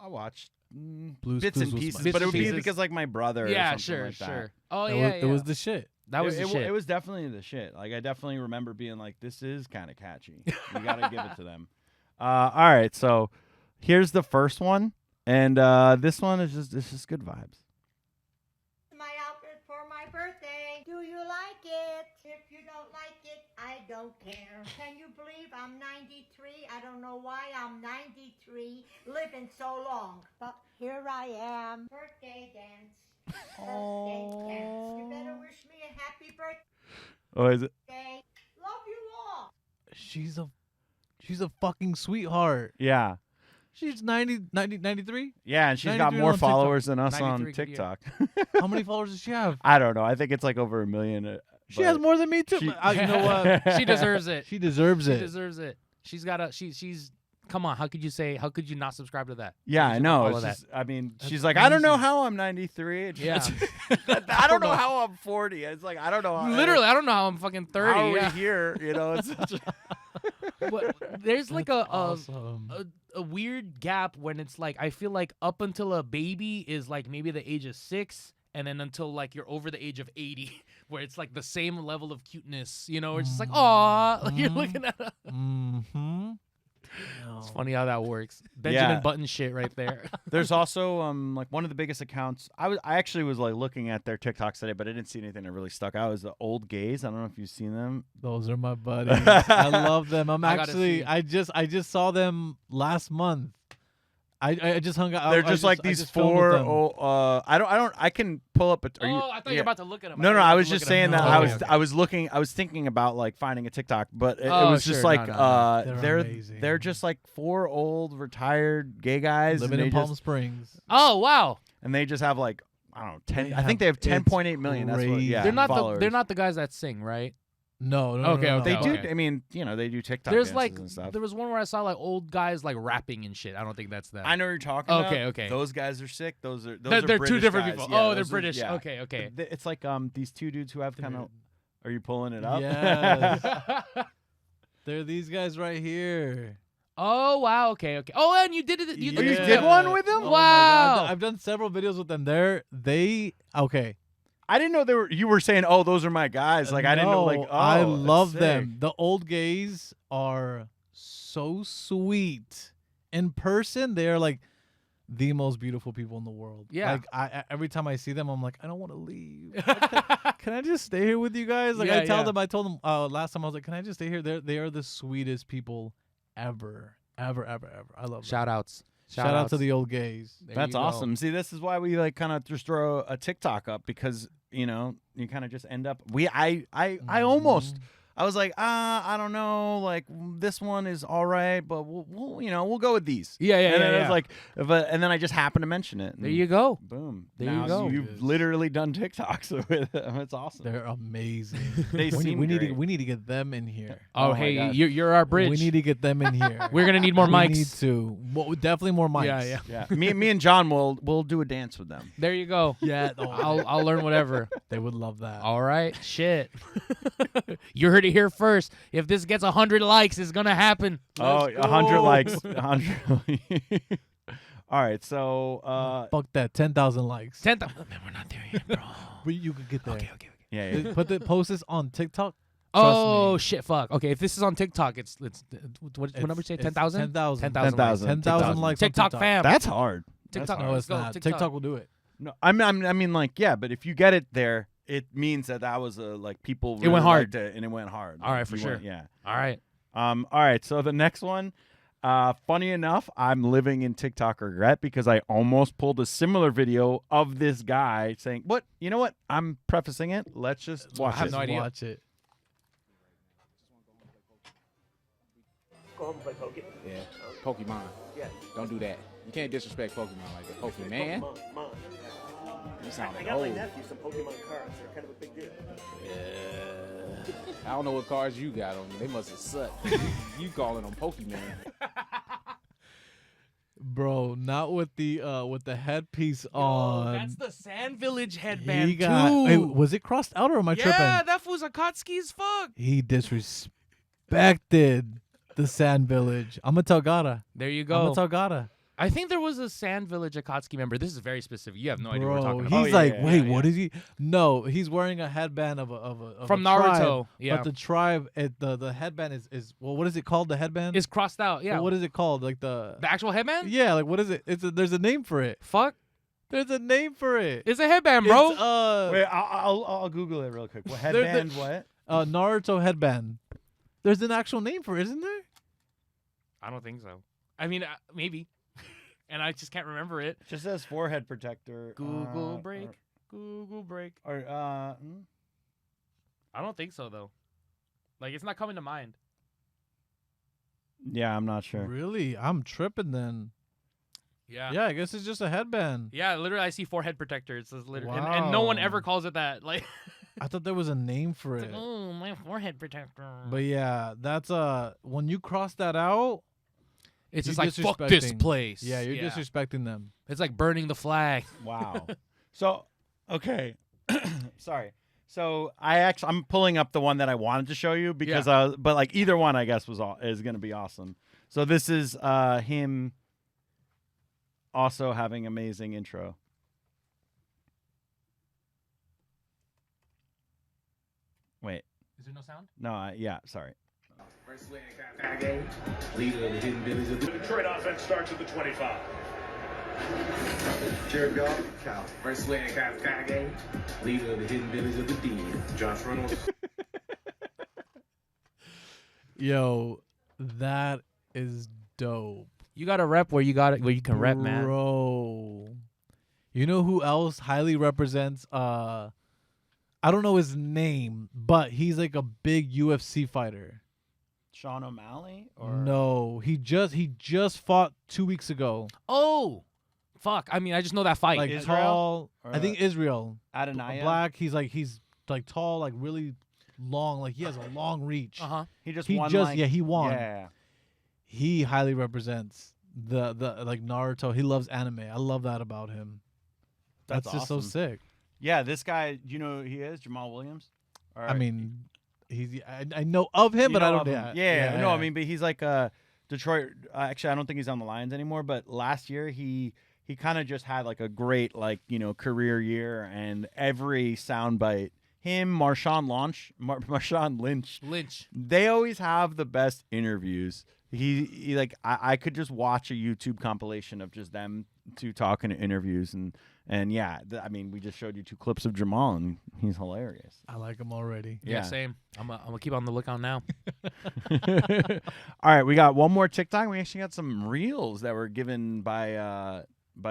watched Blue's bits Clues and was pieces, my but it would be shit. because like my brother. Yeah, or something sure. like that. Oh It was the shit. That was the shit. It was definitely the shit. Like I definitely remember being like, "This is kind of catchy." You gotta give it to them. All right, so here's the first one, and this one is just good vibes. My outfit for my birthday. Do you like it? If you don't like it, I don't care. Can you believe I'm 93? I don't know why I'm 93, living so long. But here I am. Birthday dance. Birthday dance. You better wish me a happy birthday. Oh, is it? Love you all. She's a fucking sweetheart. Yeah. She's 93? Yeah, and she's got 93 more on TikTok. followers than us on 93 good year. TikTok. How many followers does she have? I don't know. I think it's like over 1 million. She has more than me too. she- But, you know what? She deserves it. She deserves She it. deserves it. She's got a. She's. Come on. How could you not subscribe to that? Yeah, How I could you know. not It's follow that? just, I mean, That's she's like, I don't know crazy. how I'm 93. It's Yeah. I don't know how I'm 40. It's like I don't know. How, Literally, I don't know how I'm fucking 30. how are yeah. we here? You know, it's such a, What- there's like That's a awesome. a weird gap when it's like I feel like up until a baby is like maybe the age of 6, and then until like you're over the age of 80, where it's like the same level of cuteness, you know, it's just like aw, like you're looking at. Mm-hmm. It's funny how that works. Benjamin Yeah. Button shit right there. There's also like one of the biggest accounts. I actually was like looking at their TikToks today, but I didn't see anything that really stuck out. It was the Old Gays. I don't know if you've seen them. Those are my buddies. I love them. I gotta see. I just saw them last month. I just hung out. They're I just like these just filmed with them. I can pull up. Are you, I thought you were about to look at him. No, I was just saying that No. I Okay. was thinking about like finding a TikTok, but it Oh, was just sure. like No. They're they're amazing. just like 4 old retired gay guys living and in they Palm just, Springs. Oh wow, and they just have like I don't know 10. They I think they have have- 10.8 million. That's what. crazy. Yeah, they're not followers. they're not the guys that sing, right? No. Okay, no, okay, They do. okay. I mean, you know, they do TikTok. There's dances like and stuff. there was one where I saw like old guys like rapping and shit. I don't think that's them. I know what you're talking about. Okay. Those guys are sick. Those are They're two British different guys. people. Yeah, Oh, they're those are- British. yeah. Okay. It's like these 2 dudes who have kind of. Are you pulling it up? Yes. They're these guys right here. Oh wow. Okay. Oh, and you did it. You Oh, you did did one with them? Oh my Wow. God. I've done several videos with them. Okay. I didn't know you were saying, oh, those are my guys. Like I didn't know. Like No, oh, I that's love sick. them. The old gays are so sweet. In person, they're like the most beautiful people in the world. Yeah. Like every time I see them, I'm like, I don't want to leave. Can I just stay here with you guys? Like Yeah, I told yeah. them last time I was like, can I just stay here? They are the sweetest people ever. I love them. Shout outs. Shout out to the old gays. There That's you go. awesome. See, this is why we like kind of just throw a TikTok up because you kind of just end up. I almost. I was like, I don't know, like this one is all right, but we'll go with these. Yeah, And then yeah. it was like, and then I just happened to mention it. There you go. Boom. There now you go. You've literally done TikToks with them. It's awesome. They're amazing. They seem we need great. we need to get them in here. Oh, Oh my hey, God. you're our bridge. We need to get them in here. We're gonna need more We mics. need to. Well, definitely more mics. Yeah. Yeah, me and John will do a dance with them. There you go. Yeah. I'll learn whatever. They would love that. All right. Shit. You heard it here first. If this gets 100 likes, it's gonna happen. Oh, Let's 100 go. likes, 100. All right, so Fuck that. 10,000 likes. 10,000. Man, we're not there yet, bro. You could get there. Okay. yeah. Post this on TikTok. Oh me. shit! Fuck. Okay, if this is on TikTok, it's what number say? 10,000. 10,000. 10,000. 10,000 likes. on TikTok fam. That's hard. TikTok. No, it's Let's go, not. TikTok will do it. No, I mean, like, yeah, but if you get it there, it means that was like people. Really went hard. liked it, and it went hard. All right, Like, for you sure. went- yeah. All right. All right. So the next one, funny enough, I'm living in TikTok regret because I almost pulled a similar video of this guy saying, "What? You know what? I'm prefacing it. Let's just watch I have it." no idea. Watch it. Go home and play Pokemon. Yeah, Pokemon. Yeah. Don't do that. You can't disrespect Pokemon like that. Pokemon. Mom. You sound I like got my old. nephew some Pokemon cards. They're kind of a big deal. I don't know what cards you got on you. They must have sucked. You calling them Pokemon. Bro, not with the headpiece on. That's the Sand Village headband He got. too. Hey, was it crossed out or am I yeah, tripping? that fool's Akatsuki as fuck. He disrespected the Sand Village. I'm a Talgata. There you I'm go. a Talgata. I think there was a Sand Village Akatsuki member. This is very specific. You have no idea what we're Bro, talking he's about. yeah, like, yeah, wait, yeah. what is he? No, he's wearing a headband of From a tribe, Naruto. Yeah. But the tribe, the headband is well, what is it called? The headband? It's crossed out. Yeah. Well, what is it called? Like the actual headband? yeah, like what is it? There's a name for it. Fuck. There's a name for it. It's a headband, bro. It's, Wait, I'll Google it real quick. What headband? What? Naruto headband. There's an actual name for it, isn't there? I don't think so. I mean, maybe. And I just can't remember it. Just says forehead protector. Google break. Google break. Or I don't think so though. Like it's not coming to mind. yeah, I'm not sure. Really? I'm tripping then. Yeah. Yeah, I guess it's just a headband. Yeah, literally, I see forehead protector. It says literally, and no one Wow. ever calls it that. Like, I thought there was a name for it's it. like, oh, my forehead protector. But yeah, that's when you cross that out, it's just you're like fuck this disrespecting. place. yeah, you're disrespecting them. It's like burning the flag. Wow. So, okay. Sorry. So I'm pulling up the one that I wanted to show you because but like either one I guess is going to be awesome. So this is him also having amazing intro. Wait. Is there no sound? No, yeah, sorry. Leader of the Hidden Village of the Detroit offense starts at the 25. Jared Goff, Cal. First swing Kage. Leader of the Hidden Village of the Demon. Josh Reynolds. Yo, that is dope. You got to rep where you got it, where you can rep, man. Bro. You know who else highly represents I don't know his name, but he's like a big UFC fighter. Sean O'Malley or No, he just fought 2 weeks ago. Oh, fuck. I mean, I just know that fight. Like Israel? tall. Or, I think Israel. Adonai. Black. He's like tall, like really long. Like he has a long reach. Uh-huh. He just He won. just like, he won. Yeah. He highly represents the like Naruto. He loves anime. I love that about him. That's just so awesome. sick. Yeah, this guy, you know who he is? Jamal Williams? I mean, I know of him, but I don't. No, I mean, but he's like Detroit. Actually, I don't think he's on the Lions anymore. But last year, he kind of just had like a great career year, and every soundbite, him, Marshawn Lynch, they always have the best interviews. He like I could just watch a YouTube compilation of just them to talk in interviews and yeah, I mean, we just showed you 2 clips of Jamal, and he's hilarious. I like him already. Yeah, same. I'm gonna keep on the lookout now. All right, we got one more TikTok. We actually got some reels that were given by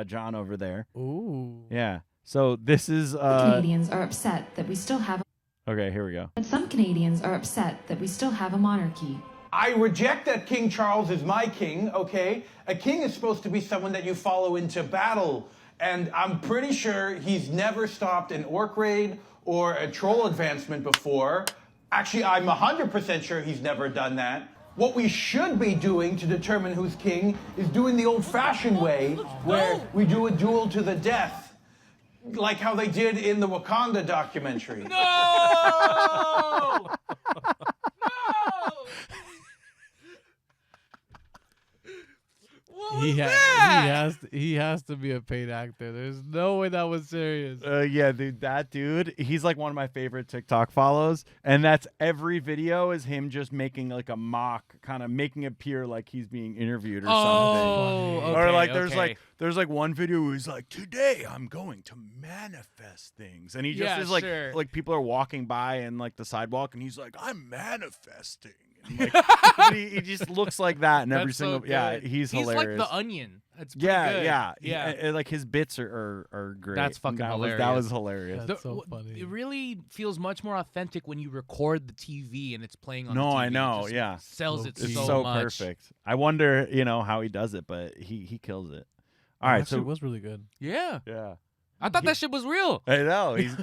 John over there. Ooh. Yeah. So this is Canadians are upset that we still have. okay. Here we go. But some Canadians are upset that we still have a monarchy. I reject that King Charles is my king, okay? A king is supposed to be someone that you follow into battle. And I'm pretty sure he's never stopped an orc raid or a troll advancement before. Actually, I'm 100% sure he's never done that. What we should be doing to determine who's king is doing the old-fashioned way, where we do a duel to the death, like how they did in the Wakanda documentary. No! He has to be a paid actor. There's no way that was serious. Yeah, dude, that dude, he's like one of my favorite TikTok follows, and that's every video is him just making like a mock, kind of making it appear like he's being interviewed or something. Okay, or like okay. there's like one video where he's like, today I'm going to manifest things, and he just is like sure. like people are walking by and like the sidewalk, and he's like, I'm manifesting. And, like, he just looks like that in every That's so single. Yeah, good. he's hilarious. He's like the Onion. That's pretty Yeah, good. yeah, yeah. Like his bits are great. That's fucking that hilarious. Was hilarious. That's so funny. It really feels much more authentic when you record the TV and it's playing on. No, the TV. I know. It just Yeah, sells it it's so so much. perfect. I wonder, how he does it, but he kills it. All right, Actually, so it was really good. Yeah, yeah, I thought that shit was real. I know. He's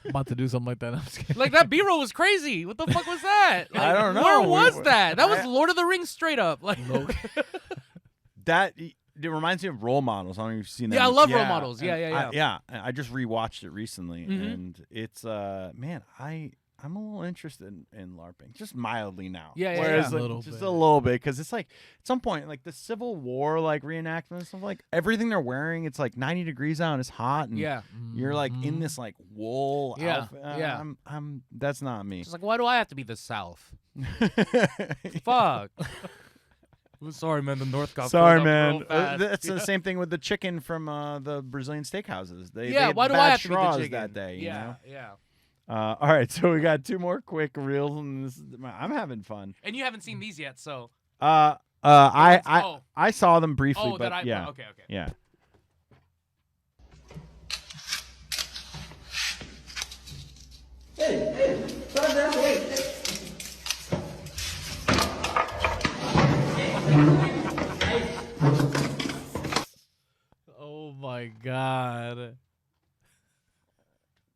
I'm about to do something like that. I'm just kidding. Like that B-roll was crazy. What the fuck was that? Like, I don't know. Where was We- that? That was I- Lord of the Rings straight up. Like, that. It reminds me of Role Models. I don't know if you've seen that. Yeah, I love Role Models. and Yeah. yeah. I just rewatched it recently, Mhm. and it's man, I'm a little interested in LARPing, just mildly now. Yeah, Whereas yeah. like, A little just bit. a little bit, because it's like at some point, like the Civil War like reenactment and stuff, like everything they're wearing, it's like 90 degrees out and it's hot, and yeah. you're like in this like wool Yeah, outfit. yeah. I'm that's not me. Just like, why do I have to be the South? Fuck. Sorry, man. The North got Sorry, filled up man. real fast. It's the same thing with the chicken from the Brazilian steakhouses. They Yeah, had why do I bad have to be the straws chicken? that day? You know? Yeah. All right, so we got 2 more quick reels, and I'm having fun. And you haven't seen these yet, so. I saw them briefly, Oh, but that I. yeah, Okay. yeah. Oh my god.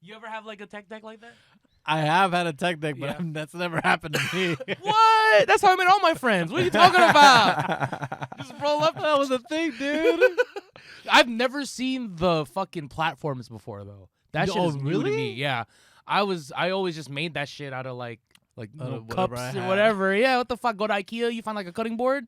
You ever have like a tech deck like that? I have had a tech deck, but Yeah. that's never happened to me. What? That's how I met all my friends. What are you talking about? Just roll up. That was a thing, dude. I've never seen the fucking platforms before though. That shit Oh, is new to really? me. Yeah. I always just made that shit out of like Out little of whatever cups I or had. whatever. Yeah, what the fuck? Go to IKEA, you find like a cutting board.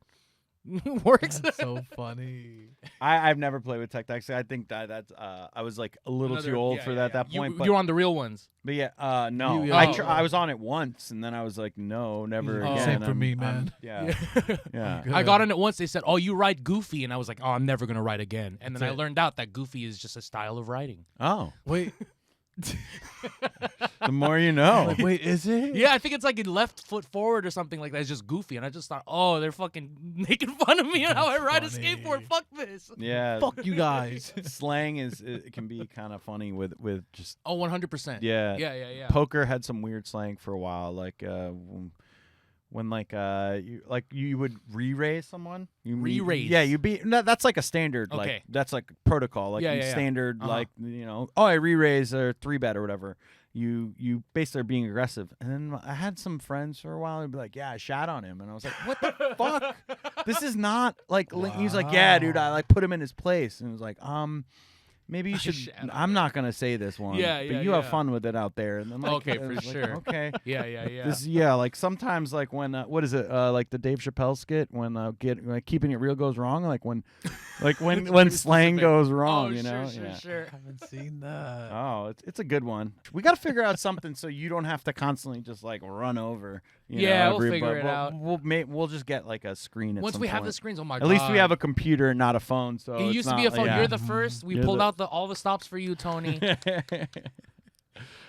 Works. That's so funny. I've never played with tech decks. I think that's I was like a little too old for that at that point. You're on the real ones. But yeah, no, You- oh. I was on it once, and then I was like, no, never Oh. again. Same for me, I'm- man. Yeah, yeah. Good. I got on it once. They said, "Oh, you write Goofy," and I was like, "Oh, I'm never gonna write again." And then That's I it. learned out that Goofy is just a style of writing. Oh, Wait, the more you know. like, wait, is it? Yeah, I think it's like a left foot forward or something like that. It's just Goofy, and I just thought, "Oh, they're fucking making fun of me and how I That's ride a funny. skateboard. Fuck this." Yeah, Fuck you guys. slang it can be kind of funny with just Oh, 100%. yeah. Yeah. Poker had some weird slang for a while, like when like you would re-raise someone. Re-raise? Yeah, you be no, that's like a standard. Okay. Like that's like protocol. Like Yeah, in yeah, yeah. standard. Uh-huh. Like oh, I re-raise or 3-bet or whatever. You basically are being aggressive. And then I had some friends for a while who'd be like, yeah, I shat on him, and I was like, what the fuck? This is not like. He's like, yeah, dude, I like put him in his place, and it was like, maybe you should. shat on I'm not gonna say this one. Yeah, but yeah, you have yeah. fun with it out there. And then like, Okay, I for was like, sure. okay. Yeah. Like sometimes like when what is it like the Dave Chappelle skit when keeping it real goes wrong, like when when slang goes wrong, Oh, you know. Sure. I haven't seen that. Oh, it's a good one. We got to figure out something so you don't have to constantly just like run over you Yeah, know, we'll every- figure but it we'll, out. We'll just get like a screen. At Once some we have point. the screens, oh my god. At least we have a computer, not a phone. So It it's used to be a not- phone. yeah. You're the first. We You're pulled the- out all the stops for you, Tony.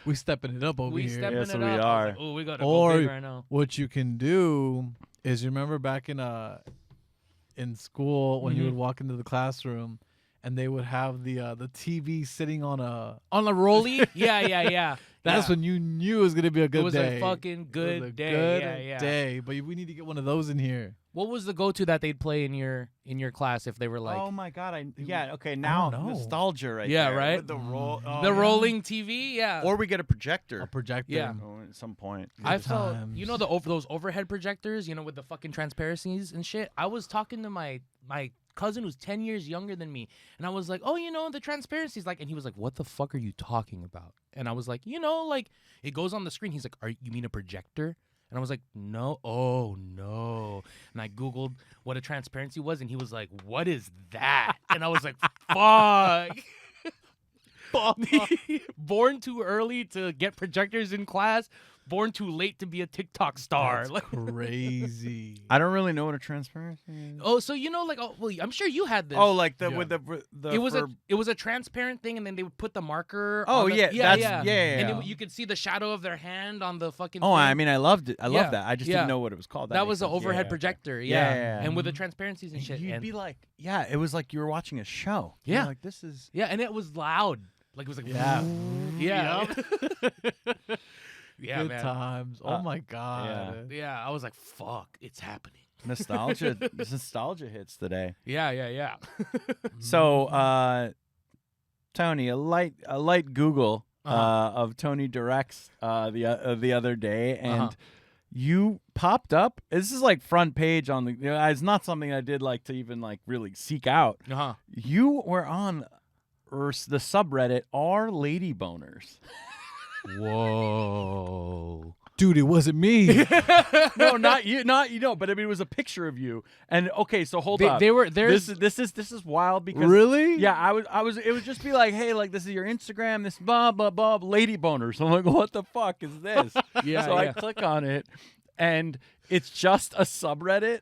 We stepping it up over we here. stepping Yes, it we up. are. Oh, we gotta Or go big right now. what you can do is, you remember back in school when you would walk into the classroom and they would have the TV sitting on a. On the rollie? yeah. That's when you knew it was gonna be a good It was day. a fucking It was good a day. good Yeah. day. But we need to get one of those in here. What was the go-to that they'd play in your class if they were like oh my god! Okay. Now know. nostalgia, right? Yeah, there, right? With the roll. oh, the yeah. rolling TV? Yeah. Or we get a projector. A projector. Yeah. At some point. I Good felt, times. you know, those overhead projectors, you know, with the fucking transparencies and shit. I was talking to my cousin who's 10 years younger than me, and I was like, oh, you know, the transparencies, like, and he was like, what the fuck are you talking about? And I was like, you know, like, it goes on the screen. He's like, you mean a projector? And I was like, no, oh no. And I Googled what a transparency was, and he was like, what is that? And I was like, fuck. Born too early to get projectors in class, born too late to be a TikTok star. That's crazy. I don't really know what a transparency is. Oh, so you know, like, oh, well, I'm sure you had this. Oh, like the Yeah. with the. it was for- it was a transparent thing, and then they would put the marker. Oh, on the, yeah, yeah, that's- yeah. And you could see the shadow of their hand on the fucking. Oh, thing. I mean, I loved it. I Yeah, love that. I just yeah. didn't know what it was called. that makes was the sense. overhead Yeah, projector. Yeah, Yeah, yeah. and with the transparencies and And shit. you'd and, be like, yeah, it was like you were watching a show. You're Yeah. like this is. yeah, and it was loud. Like it was like Yeah. yeah. Yeah, Good man. times. Oh my god. Yeah, I was like, fuck, it's happening. Nostalgia, nostalgia hits today. Yeah. So, Tony, a light Google of Tony Directs the other day, and Uh-huh. you popped up. This is like front page on the. It's not something I did like to even like really seek out. Uh-huh. You were on the subreddit "Are Lady Boners." Whoa. Dude, it wasn't me. No, not you, but I mean, it was a picture of you. And okay, so hold up. They were there's This is wild because Really? Yeah, I was. It would just be like, hey, like this is your Instagram, this blah blah blah, lady boners. I'm like, what the fuck is this? Yeah, So I yeah. click on it, and it's just a subreddit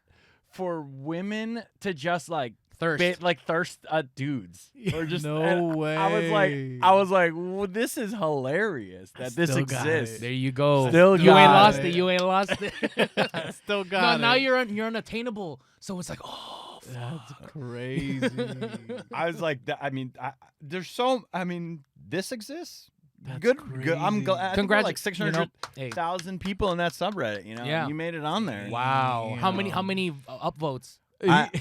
for women to just like thirst. thirst dudes or just No and way. I was like, well, this is hilarious that this still got exists. it. There you go. Still you got ain't lost it. it. You ain't lost it. Still No, got it. now you're unattainable. So it's like, oh, That's crazy. I was like, I mean, there's so. I mean, this exists. That's Good. I'm crazy. glad. Like You know, 600,000 people in that subreddit. You know, Yeah. you made it on there. wow. How many Damn. upvotes? He's like,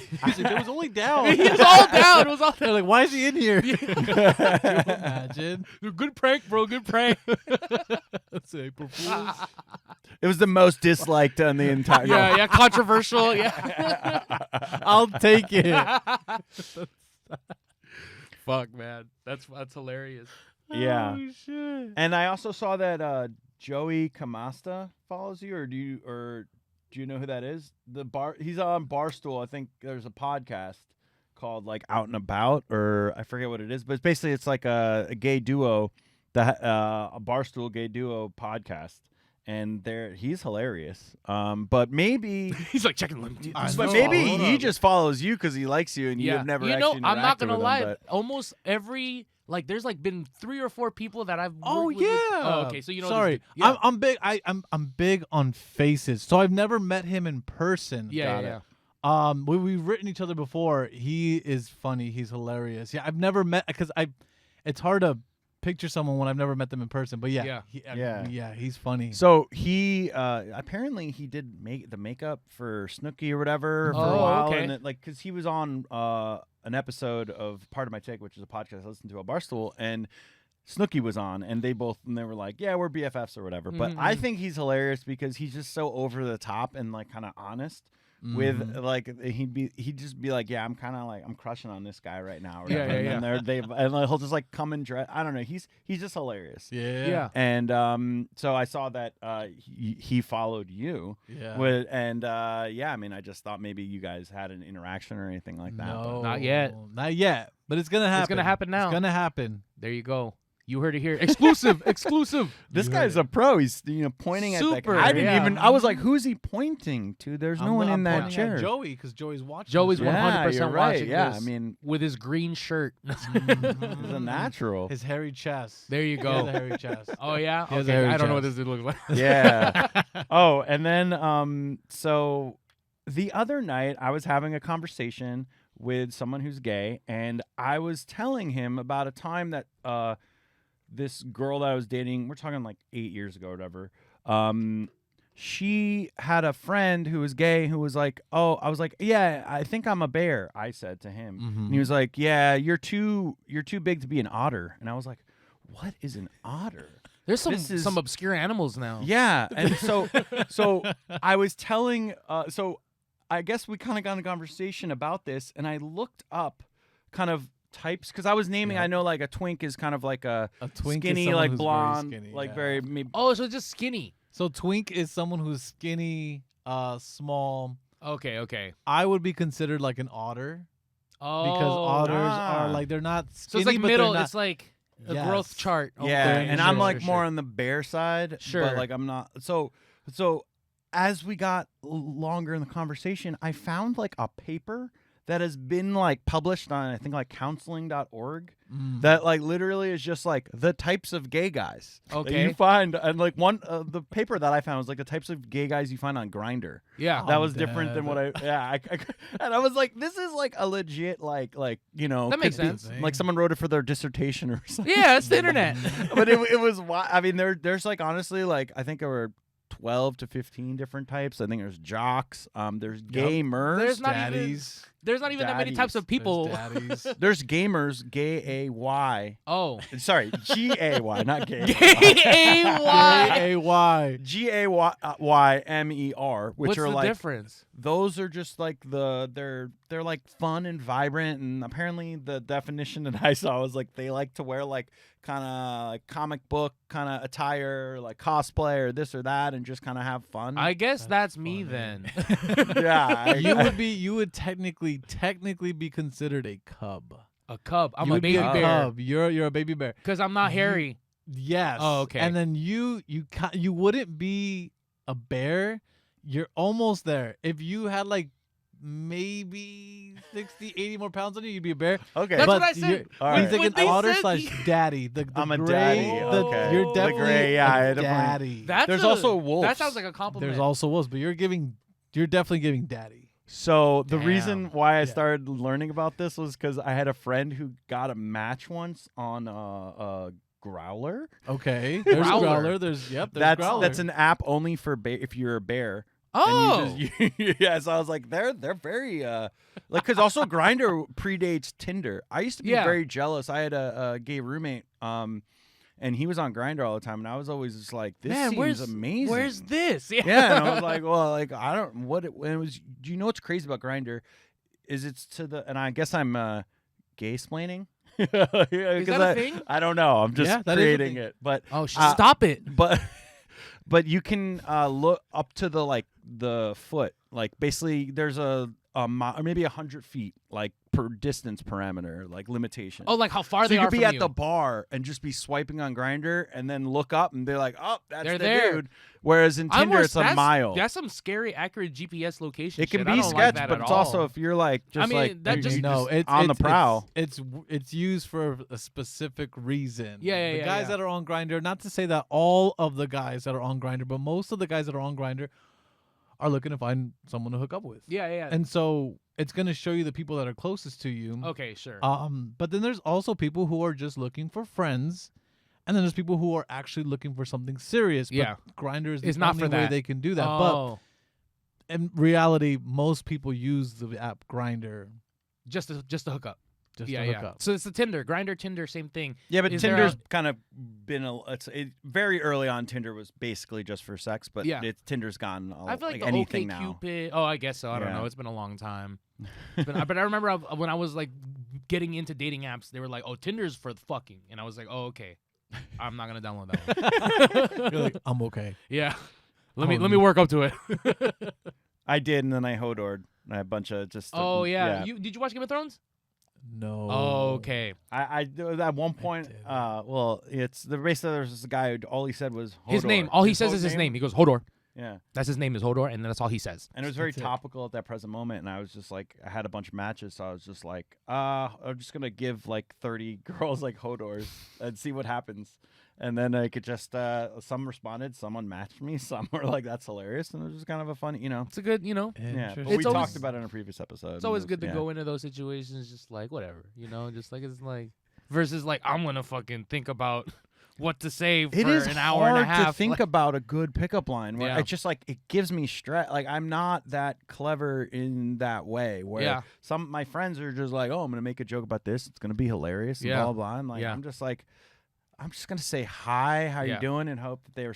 it was only down. It was all down. It was all They're like, why is he in here? Can you imagine? Good prank, bro. Good prank. That's April Fool's. It was the most disliked on the entire. yeah. Controversial. Yeah. I'll take it. Fuck, man. That's hilarious. Yeah. Oh, shit. And I also saw that Joey Camasta follows you, or do you know who that is? He's on Barstool. I think there's a podcast called like Out and About, or I forget what it is, but basically it's like a gay duo, a Barstool gay duo podcast, and he's hilarious. But maybe. He's like checking. I But know. maybe Hold he up. just follows you because he likes you, and you have never. You know, actually I'm not interacted gonna with him, lie. but- Almost every there's like been 3 or 4 people that I've. Oh worked yeah. with. Oh, okay. So you know. Sorry, this dude. Yeah. I'm big. I'm big on faces. So I've never met him in person. Yeah. Got it. We've written each other before. He is funny. He's hilarious. Yeah, I've never met because it's hard to picture someone when I've never met them in person. But yeah, Yeah. he's funny. So he apparently he did the makeup for Snooki or whatever for a Oh, while, okay. and because he was on an episode of Part of My Take, which is a podcast I listened to on Barstool, and Snooki was on, and they were like, yeah, we're BFFs or whatever. But I think he's hilarious because he's just so over the top and like kind of honest. With like he'd just be like, yeah, I'm kind of like I'm crushing on this guy right now. Or Yeah, whatever. yeah, And then he'll just like come and dress. I don't know. He's just hilarious. Yeah. And so I saw that he followed you. Yeah. Yeah, I mean, I just thought maybe you guys had an interaction or anything like that. No, Not yet. Not yet. But it's gonna happen. It's gonna happen now. It's gonna happen. There you go. You heard it here. Exclusive. Exclusive. This guy's a pro. He's pointing at Super, like I didn't yeah. even. I was like, who's he pointing to? There's no one in that pointing chair. at Joey, because Joey's watching. Joey's this. 100% you're right. watching Yeah, this. I mean, with his green shirt. he's a natural. His hairy chest. There you He has go. a hairy chest. Oh yeah. He has a Okay. hairy I don't know what chest. this dude looks like. Yeah. Oh, and then so the other night I was having a conversation with someone who's gay, and I was telling him about a time that this girl that I was dating, we're talking like 8 years ago or whatever, she had a friend who was gay who was like, oh, I was like, yeah, I think I'm a bear, I said to him. And he was like, yeah, you're too big to be an otter. And I was like, what is an otter? There's This is- some obscure animals now. Yeah, and so I was telling. So I guess we kind of got in a conversation about this, and I looked up kind of types because I was naming. Yeah. I know like a twink is kind of like a twink is skinny, someone like who's very blonde, skinny, like yeah. very maybe. Oh, so just skinny. So twink is someone who's skinny, small. Okay. Okay. I would be considered like an otter Oh. because otters Ah. are like they're not So skinny, it's like but middle. they're not. It's like a Yes. growth chart. Yeah, Okay, and sure, I'm like sure, more sure. on the bear side. Sure. but like I'm not. So as we got longer in the conversation, I found like a paper that has been like published on I think like counseling.org that like literally is just like the types of gay guys that Okay. you find, and like one the paper that I found was like the types of gay guys you find on Grindr. Yeah. That I'm was different than dead. what I and I was like, this is like a legit like That makes could be- sense. like someone wrote it for their dissertation or something. Yeah, it's the internet. But it was I mean there's like honestly like I think there were 12 to 15 different types. I think there's jocks. There's gamers. There's not even daddies. there's not even that many types of people. There's daddies. There's gamers. Gay-A-Y. Oh. Sorry, G-A-Y, not gay. Gay-A-Y. A-Y. G-A-Y-M-E-R, which What's are the like difference? those are just like they're like fun and vibrant, and apparently the definition that I saw was like they like to wear like kind of like comic book kind of attire, like cosplay or this or that, and just kind of have fun. I guess that's me funny. then. yeah, You would technically be considered a cub. A cub. I'm You a would be baby a bear cub. You're a baby bear. because I'm not hairy. Yes. Oh, okay. And then you wouldn't be a bear. You're almost there. If you had like maybe 60, 80 more pounds on you, you'd be a bear. okay. That's But what I said. you're- All He's right. like When an they otter said slash daddy. The I'm a gray, daddy, okay. You're The definitely gray, yeah, I a definitely- daddy. That's also wolves. That sounds like a compliment. There's also wolves, but you're definitely giving daddy. So the Damn. reason why I Yeah. started learning about this was because I had a friend who got a match once on a growler. Okay. There's Growler. growler. There's growler. That's an app only for if you're a bear. Oh. And yeah. So I was like, they're very like because also Grindr predates Tinder. I used to be Yeah. very jealous. I had a gay roommate, and he was on Grindr all the time, and I was always just like, this Man, seems amazing. Where's this? Yeah, and I was like, well, like I don't what it, and it was. Do you know what's crazy about Grindr? Is it's to the and I guess I'm gay-splaining. Is that a thing? I don't know. I'm just Yeah, that is a creating thing. it, but Oh, stop it. but you can look up to the foot. Like basically, there's or maybe 100 feet, like per distance parameter, like limitation. Oh, like how far so they you are could be from at you. the bar and just be swiping on Grindr, and then look up and they're like, "Oh, that's They're the there. dude." Whereas in Tinder, it's a mile. That's some scary, accurate GPS location. It can shit. I be don't sketch, like that but at it's all. also if you're like just mean, like that you- just- you No, it's on the it's- prowl. It's used for a specific reason. Yeah, The yeah, guys yeah. that are on Grindr, not to say that all of the guys that are on Grindr, but most of the guys that are on Grindr are looking to find someone to hook up with. Yeah. And so it's gonna show you the people that are closest to you. Okay, sure. But then there's also people who are just looking for friends, and then there's people who are actually looking for something serious. But Yeah. Grindr is It's the not only for way that. they can do that. Oh, But in reality, most people use the app Grindr just to hook up. just yeah, to hook yeah. up. So it's the Tinder, Grindr, Tinder, same thing. Yeah, but Is there Tinder's a- kind of been very early on. Tinder was basically just for sex, but Yeah. Tinder's gone all, I feel like the anything now. OkCupid. Oh, I guess so. I don't Yeah. know. It's been a long time. But I remember when I was like getting into dating apps, they were like, "Oh, Tinder's for fucking," and I was like, "Oh, okay. I'm not gonna download that one." You're like, I'm okay. Yeah. Oh, Let me work up to it. I did, and then I hodored. I had a bunch of just. Oh yeah. Did you watch Game of Thrones? No. Oh, Okay. I at one point, well, it's the basically there's this guy who all he said was Hodor. His name. All he says is his name. He goes Hodor. Yeah. That's his name is Hodor, and that's all he says. And it was very topical at that present moment, and I was just like, I had a bunch of matches, so I was just like, I'm just gonna give like 30 girls like Hodors and see what happens. And then I could just, some responded, some unmatched me, some were like, that's hilarious, and it was just kind of a funny, It's a good, Yeah, but It's we always- talked about it in a previous episode. It's always good to go into those situations just like whatever, just like it's like versus like I'm gonna fucking think about what to say for It is an hour and a hard half. to think about a good pickup line. Where Yeah. it's just like it gives me stress. Like I'm not that clever in that way. Where some of my friends are just like, "Oh, I'm gonna make a joke about this. It's gonna be hilarious." And blah blah. Blah. And like I'm just like, I'm just gonna say hi, how you doing, and hope that they were.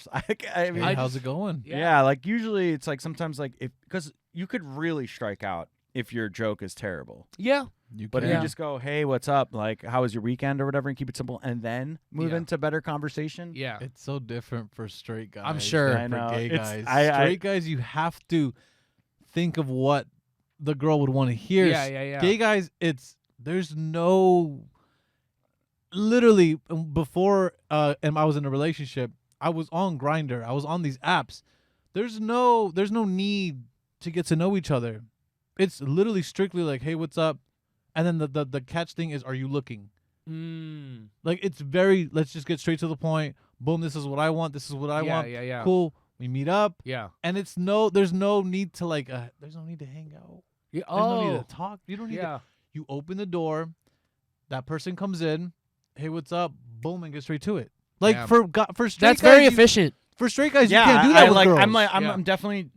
I mean, how's it going? Yeah, like usually it's like sometimes like if because you could really strike out if your joke is terrible. Yeah. But if you just go, hey, what's up? Like, how was your weekend or whatever, and keep it simple, and then move into better conversation. Yeah. It's so different for straight guys. I'm sure. than I know. For gay It's- guys. Straight guys, you have to think of what the girl would want to hear. Yeah. Gay guys, there's no. Literally, before and I was in a relationship, I was on Grindr. I was on these apps. There's no need to get to know each other. It's literally strictly like, hey, what's up? And then the catch thing is, are you looking? Like it's very, let's just get straight to the point. Boom, this is what I want. This is what I want. Yeah. Cool. We meet up. Yeah. And there's no need to like, there's no need to hang out. Yeah. There's no need to talk. You don't need Yeah. You open the door. That person comes in. Hey, what's up? Boom, and get straight to it. Like Yeah. for straight That's guys, very efficient. For straight guys, Yeah, you can't do that with like girls. I'm definitely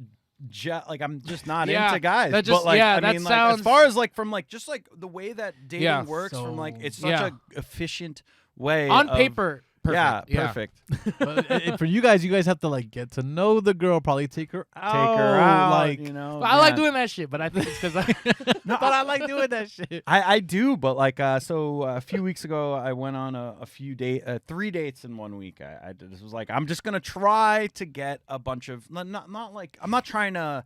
like I'm just not Yeah, into guys. that just- but like yeah, I that mean, like sounds- as far as like from like just like the way that dating Yeah. works, from like it's such Yeah. a efficient way On of- paper. Perfect. Yeah, perfect. But for you guys have to like get to know the girl, probably take her out. Take her out, like you know. I like doing that shit, but I think it's because I. but I like doing that shit. I do, but like so a few weeks ago I went on a few 3 dates in 1 week. I did. This was like I'm just gonna try to get a bunch of not like I'm not trying to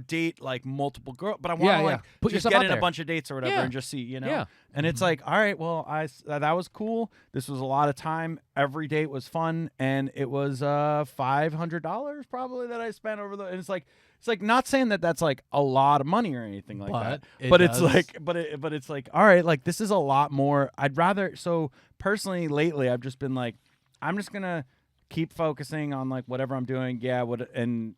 date like multiple girls, but I want to like Put just yourself get out in there. a bunch of dates or whatever and just see Yeah. And it's like, all right, well that was cool. This was a lot of time. Every date was fun, and it was $500 probably that I spent over and it's like not saying that that's like a lot of money or anything like that, but it's like but it's like, all right, like this is a lot more. I'd rather, so personally lately I've just been like, I'm just gonna keep focusing on like whatever I'm doing, and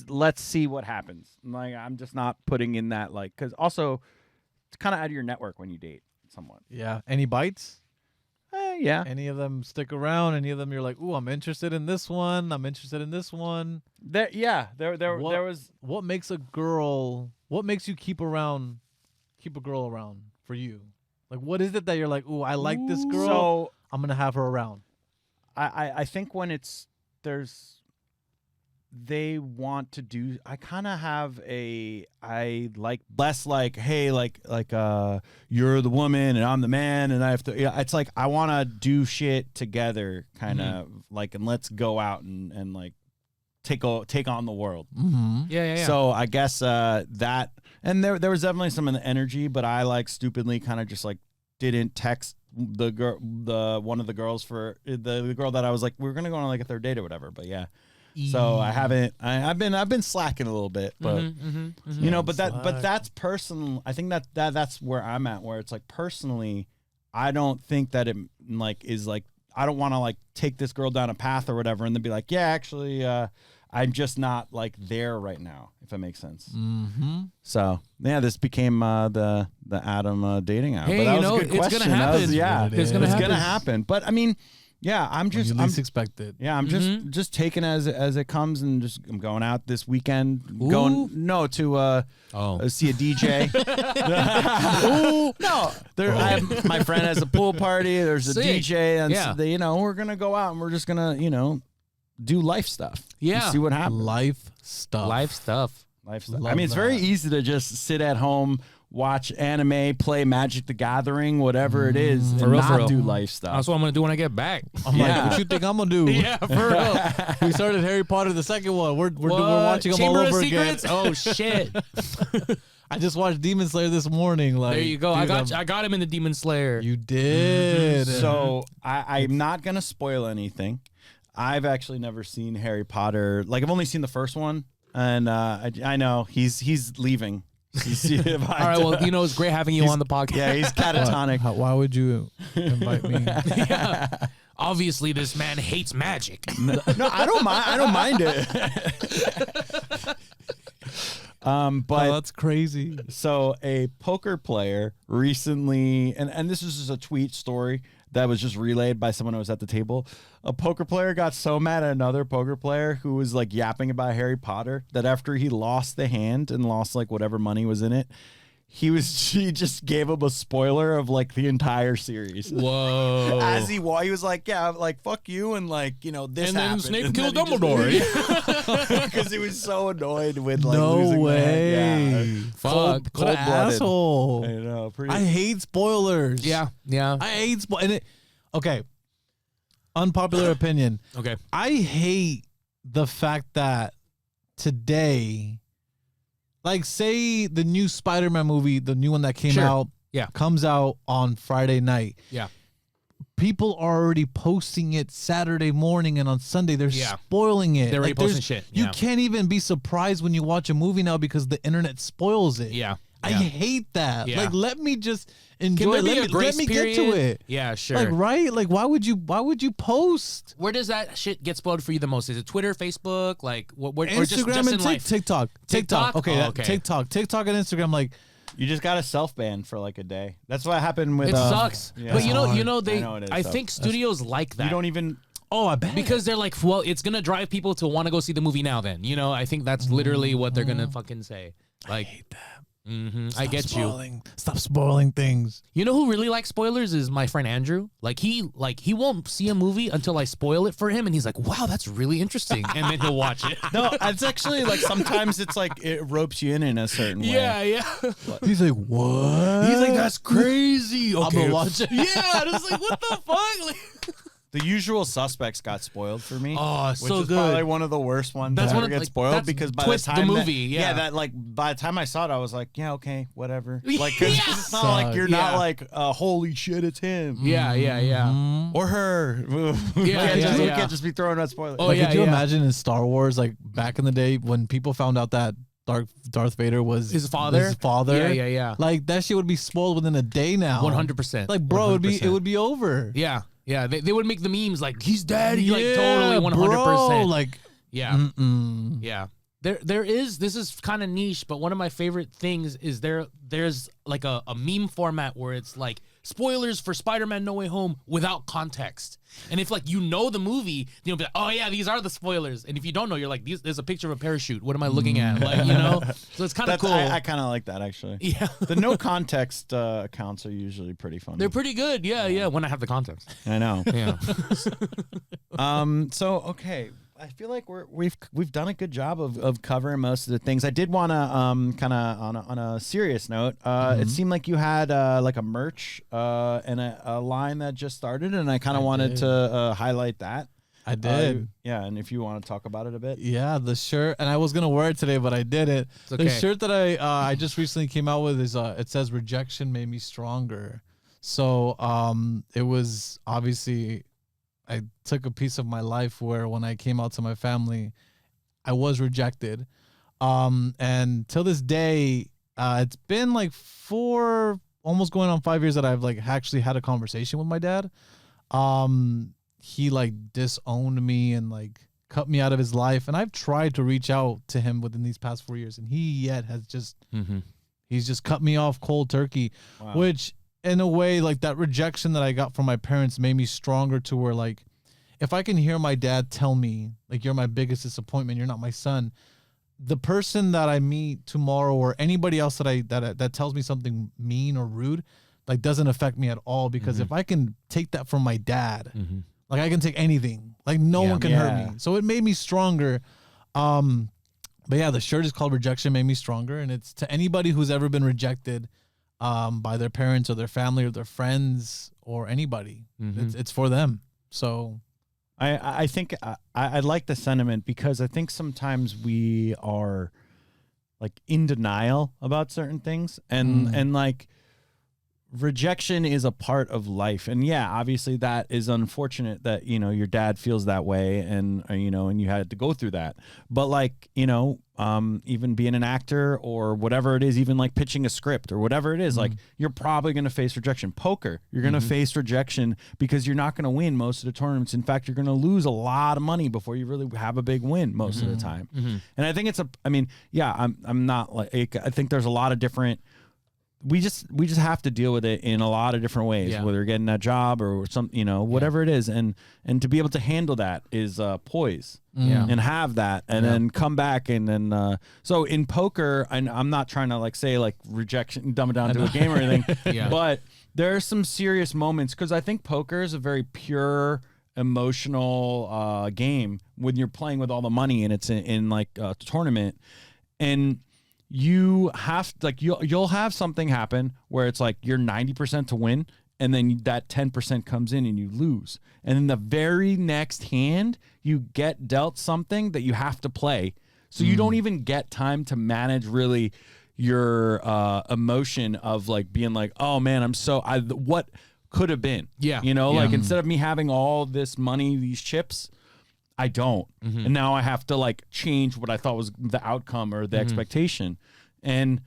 let's see what happens. Like I'm just not putting in that, like, because also it's kind of out of your network when you date someone. Yeah. Any bites? Yeah. Any of them stick around? Any of them you're like, ooh, I'm interested in this one. I'm interested in this one. There was. What makes a girl? What makes you keep a girl around for you? Like, what is it that you're like, ooh, I like this girl. So I'm gonna have her around. I think when they want to do, I kind of have I like less like, hey, like you're the woman and I'm the man and I have to, it's like I want to do shit together, kind of like, and let's go out and like take on the world. Yeah. So I guess that, and there was definitely some of the energy, but I like stupidly kind of just like didn't text one of the girls for the girl that I was like, we were gonna go on like a third date or whatever, but yeah. So I haven't. I've been slacking a little bit, but but that's personal. I think that's where I'm at. Where it's like personally, I don't think that it like is like I don't want to like take this girl down a path or whatever, and then be like, yeah, actually, I'm just not like there right now. If that makes sense. So yeah, this became the Adam dating app. Hey, but that you was know, a good it's question. gonna happen. It's gonna happen. But I mean. Yeah, I'm just. When you least expect it. Yeah, I'm just taking as it comes, and just I'm going out this weekend. Ooh. Going to see a DJ. No, I have, my friend has a pool party. There's a Sick. DJ, and Yeah. we're gonna go out and we're just gonna do life stuff. Yeah. and see what happens. Life stuff. Life stuff. Love I mean, it's very that. easy to just sit at home, watch anime, play Magic the Gathering, whatever it is, and real, for not real. do life stuff. That's what I'm gonna do when I get back. I'm Yeah. like, what you think I'm gonna do? Yeah, for real. We started Harry Potter the second one. We're watching them all Chamber over of again. Secrets? Oh shit. I just watched Demon Slayer this morning. Like, There you go. dude, I got him in the Demon Slayer. You did. So I'm not gonna spoil anything. I've actually never seen Harry Potter. Like I've only seen the first one, and I know he's leaving. All right. Well, you know, it's great having you on the podcast. Yeah, he's catatonic. Why would you invite me? Yeah. Obviously, this man hates magic. No, I don't mind. I don't mind it. But that's crazy. So a poker player recently, and this is just a tweet story that was just relayed by someone who was at the table. A poker player got so mad at another poker player who was like yapping about Harry Potter that after he lost the hand and lost like whatever money was in it, he just gave him a spoiler of like the entire series. Whoa. As he was like, yeah, like fuck you, and like, you know, this and then happened. Snape And killed then Dumbledore. because he was so annoyed with like No losing the way. hand. Yeah. Fuck. What an asshole. I know. Pretty. I hate spoilers. Yeah. I hate spoilers. Okay. Unpopular opinion. Okay. I hate the fact that today, like, say the new Spider-Man movie, the new one that came out, comes out on Friday night. Yeah. People are already posting it Saturday morning, and on Sunday they're spoiling it. They're already posting shit. You can't even be surprised when you watch a movie now because the internet spoils it. Yeah. I hate that. Yeah. Like, let me just enjoy. Let me get to it. Yeah, sure. Like, right? Like, why would you post? Where does that shit get spoiled for you the most? Is it Twitter, Facebook, like what? Or Instagram just in and life? TikTok. TikTok? Okay, Oh, okay. TikTok and Instagram. Like, You just got a self-ban for like a day. That's what happened with. It sucks. Yeah. But you know, I know it is, I so. think studios like that. You don't even. Oh, I bet. Because they're like, well, it's gonna drive people to want to go see the movie now. Then, you know, I think that's literally what they're gonna fucking say. Like, I hate that. I get spoiling. Stop spoiling things. You know who really likes spoilers is my friend Andrew. Like he won't see a movie until I spoil it for him, and he's like, "Wow, that's really interesting," and then he'll watch it. No, it's actually like sometimes it's like it ropes you in a certain way. Yeah. He's like, what? He's like, "That's crazy." I'm Okay, gonna watch it. Yeah, it's like, what the fuck? Like, The Usual Suspects got spoiled for me. Oh, which so is good. probably one of the worst ones That's that one ever of, get like, spoiled that's because by twist the the time movie, yeah. that like by the time I saw it, I was like, yeah, okay, whatever. Like, 'cause Yeah. it's not like you're not Yeah. like, holy shit, it's him. yeah. Or her. We yeah. can't just be throwing out spoilers. Oh, Like, yeah, could you yeah. imagine in Star Wars, like back in the day when people found out that Darth Vader was His father? His father. Yeah. Like that shit would be spoiled within a day now. 100%. Like, bro, it would be over. Yeah. They would make the memes like he's dead. He like Yeah, totally 100%. bro, like, yeah. mm-mm. Yeah. This is kind of niche, but one of my favorite things is there's like a meme format where it's like spoilers for Spider-Man No Way Home without context. And if like you know the movie, you'll be like, oh yeah, these are the spoilers. And if you don't know, you're like, there's a picture of a parachute. What am I looking at? Like, you know? So it's kind of cool. I kind of like that actually. Yeah. The no context accounts are usually pretty funny. They're pretty good. Yeah. When I have the context. I know. Yeah. So okay, I feel like we've done a good job of covering most of the things. I did want to kind of on a serious note. It seemed like you had like a merch and a line that just started, and I kind of wanted to highlight that. I did. Yeah, and if you want to talk about it a bit. Yeah, the shirt, and I was gonna wear it today, but I didn't. okay. The shirt that I just recently came out with is it says "Rejection made me stronger." So it was obviously I took a piece of my life where when I came out to my family, I was rejected, and till this day, it's been like 4, almost going on 5 years that I've like actually had a conversation with my dad. He like disowned me and like cut me out of his life, and I've tried to reach out to him within these past 4 years, and he yet has just he's just cut me off cold turkey. Wow. Which in a way, like that rejection that I got from my parents made me stronger to where like if I can hear my dad tell me like you're my biggest disappointment, you're not my son, the person that I meet tomorrow or anybody else that tells me something mean or rude like doesn't affect me at all, because if I can take that from my dad, like I can take anything. Like no one can hurt me. So it made me stronger. But yeah, the shirt is called Rejection Made Me Stronger, and it's to anybody who's ever been rejected by their parents or their family or their friends or anybody. It's for them. So I think I like the sentiment, because I think sometimes we are like in denial about certain things, and like rejection is a part of life. And yeah, obviously that is unfortunate that, you know, your dad feels that way, and you know, and you had to go through that. But like, you know, even being an actor or whatever it is, even like pitching a script or whatever it is, like you're probably going to face rejection. Poker, you're going to face rejection because you're not going to win most of the tournaments. In fact, you're going to lose a lot of money before you really have a big win most of the time. And I think it's I mean, yeah, I'm not like, I think there's a lot of different, we just have to deal with it in a lot of different ways, whether you're getting a job or some, you know, whatever it is. And to be able to handle that is poise and have that, and then come back. And then, so in poker, I'm not trying to like say like rejection, dumb it down to a game or anything, but there are some serious moments, because I think poker is a very pure, emotional game when you're playing with all the money and it's in like a tournament. And you have like you'll have something happen where it's like you're 90% to win, and then that 10% comes in and you lose, and then the very next hand you get dealt something that you have to play, so you don't even get time to manage really your emotion of like being like, oh man, what could have been, you know, like instead of me having all this money, these chips, I don't. And now I have to like change what I thought was the outcome or the expectation. And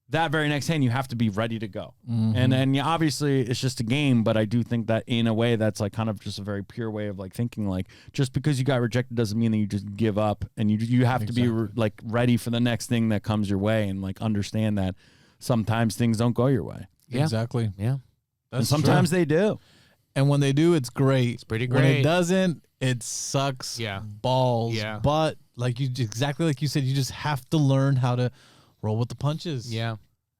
that very next hand, you have to be ready to go. And then obviously it's just a game, but I do think that in a way that's like kind of just a very pure way of like thinking, like just because you got rejected doesn't mean that you just give up, and you have to be like ready for the next thing that comes your way, and like understand that sometimes things don't go your way. Exactly. Yeah. And sometimes they do. And when they do, it's great. It's pretty great. When it doesn't, it sucks balls. Yeah. But like exactly like you said, you just have to learn how to roll with the punches. Yeah.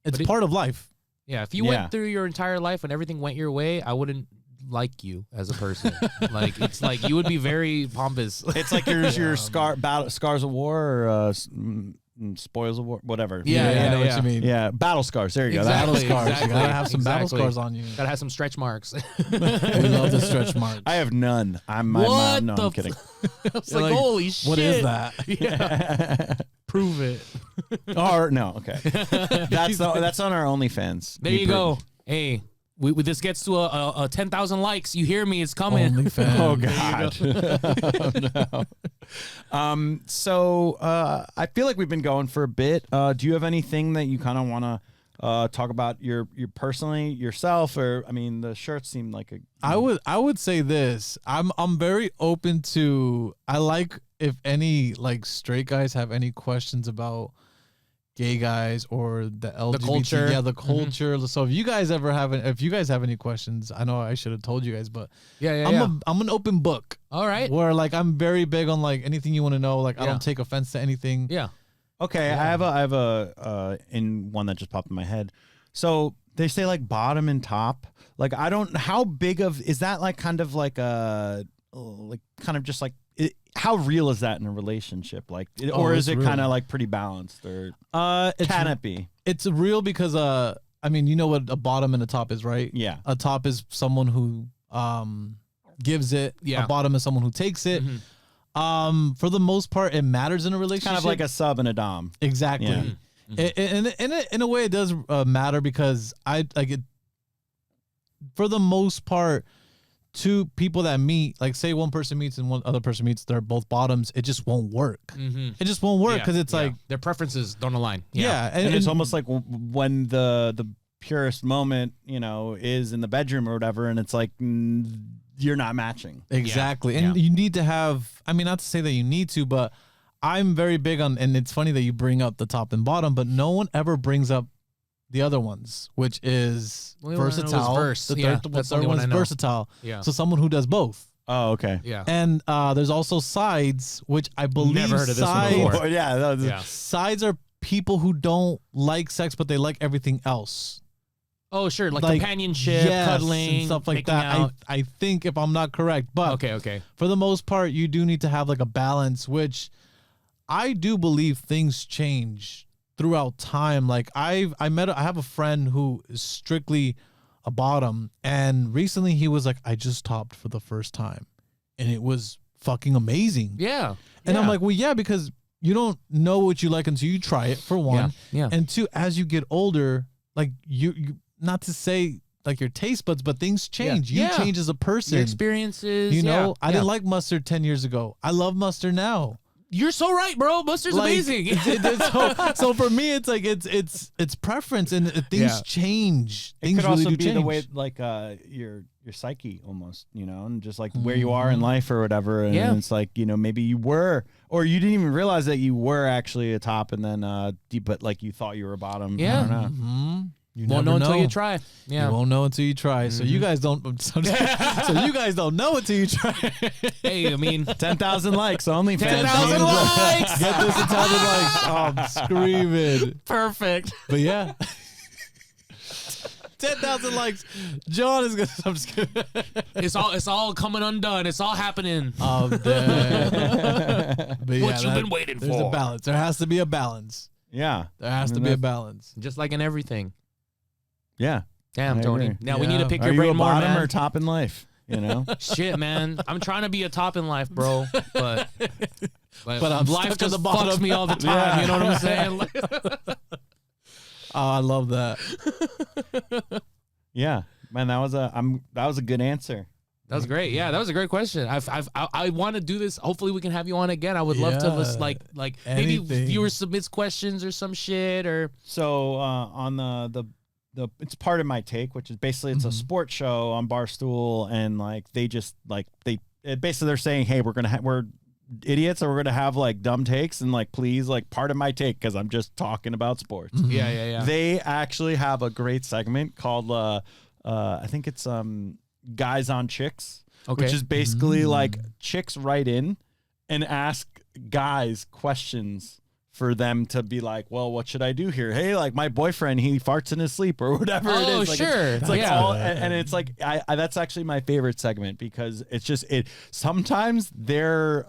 It's part of life. Yeah. If you went through your entire life and everything went your way, I wouldn't like you as a person. Like it's like you would be very pompous. It's like your scars of war or spoils of war, whatever. I know what you mean. Yeah, battle scars. There you go. Battle scars. You gotta have some battle scars on you. Gotta have some stretch marks. We love the stretch marks. I have none. I'm my mom. No, I'm kidding. I was like, holy shit. What is that? Yeah. Prove it. Or no, okay. That's on our OnlyFans. There you go. Hey, this gets to a 10,000 likes. You hear me? It's coming. OnlyFans. Oh God. Oh, no. So I feel like we've been going for a bit. Do you have anything that you kind of want to talk about your personally yourself, or I mean, the shirts seem like a. I would say this. I'm very open to. I like if any like straight guys have any questions about gay guys or the LGBT, culture. the culture. So if you guys have any questions, I know I should have told you guys, but I'm an open book. All right. Where like I'm very big on like anything you want to know. Like I don't take offense to anything. Yeah. Okay, I have a in one that just popped in my head. So they say like bottom and top. Like I don't. How big of is that? Like kind of like a kind of just like. How real is that in a relationship? Like, or is it kind of like pretty balanced, or can it be? It's real because I mean, you know what a bottom and a top is, right? Yeah. A top is someone who gives it. Yeah. A bottom is someone who takes it. For the most part, it matters in a relationship. Kind of like a sub and a dom. Exactly. Yeah. In a way, it does matter because I like it. For the most part, two people that meet, like say one person meets and one other person meets, they're both bottoms. It just won't work. It just won't work because it's like their preferences don't align. Yeah, and it's almost like when the purest moment, you know, is in the bedroom or whatever, and it's like you're not matching. Exactly, and you need to have. I mean, not to say that you need to, but I'm very big on. And it's funny that you bring up the top and bottom, but no one ever brings up the other ones, which is versatile. The third one is versatile. Yeah. So someone who does both. Oh, okay. Yeah. And there's also sides, which I believe never heard of this one before. Yeah. Sides are people who don't like sex, but they like everything else. Oh, sure, like companionship, cuddling, and stuff like that. Out. I think if I'm not correct, but okay. For the most part, you do need to have like a balance, which I do believe things change throughout time. Like I have a friend who is strictly a bottom, and recently he was like, I just topped for the first time and it was fucking amazing. Yeah. And I'm like, well, yeah, because you don't know what you like until you try it, for one. Yeah. And two, as you get older, like you not to say like your taste buds, but things change. You change as a person. Your experiences. You know, I didn't like mustard 10 years ago. I love mustard now. You're so right, bro. Mustard's amazing. So for me, it's like it's preference, and things change. Things It could really also do be change. the way like your psyche almost, you know, and just like where you are in life or whatever. And it's like, you know, maybe you were, or you didn't even realize that you were actually a top, and then but like you thought you were a bottom. Yeah. I don't know. Mm-hmm. You won't never know until you try. Yeah. You won't know until you try. So you guys don't. So you guys don't know until you try. Hey, I mean, 10,000 likes only. 10,000 likes. Get this 1,000 likes. Oh, I'm screaming. Perfect. But yeah. 10,000 likes. John is gonna. I'm just kidding. It's all coming undone. It's all happening. I'm dead. But What you been waiting There's for? a balance. There has to be a balance. Yeah. There has to be a balance. Just like in everything. Yeah. Damn, I Tony. agree. Now we need to pick Are your you a brain more, bottom man. or top in life? You know. Shit, man. I'm trying to be a top in life, bro. But I'm life stuck at just the bottom. fucks me all the time. Yeah. You know what I'm saying? Oh, I love that. Yeah, man, that was a good answer. That was great. Yeah, that was a great question. I want to do this. Hopefully, we can have you on again. I would love to list like maybe anything. viewers submits questions or some shit or. So on the it's part of my take, which is basically it's a sports show on Barstool, and like they just like basically they're saying, hey, we're idiots, or we're gonna have like dumb takes, and like please like part of my take because I'm just talking about sports. Yeah. They actually have a great segment called I think it's Guys on Chicks, which is basically like chicks write in and ask guys questions for them to be like, well, what should I do here? Hey, like my boyfriend, he farts in his sleep or whatever it is. Like, sure. It's like Yeah. all, and it's like, I that's actually my favorite segment because it's just, sometimes their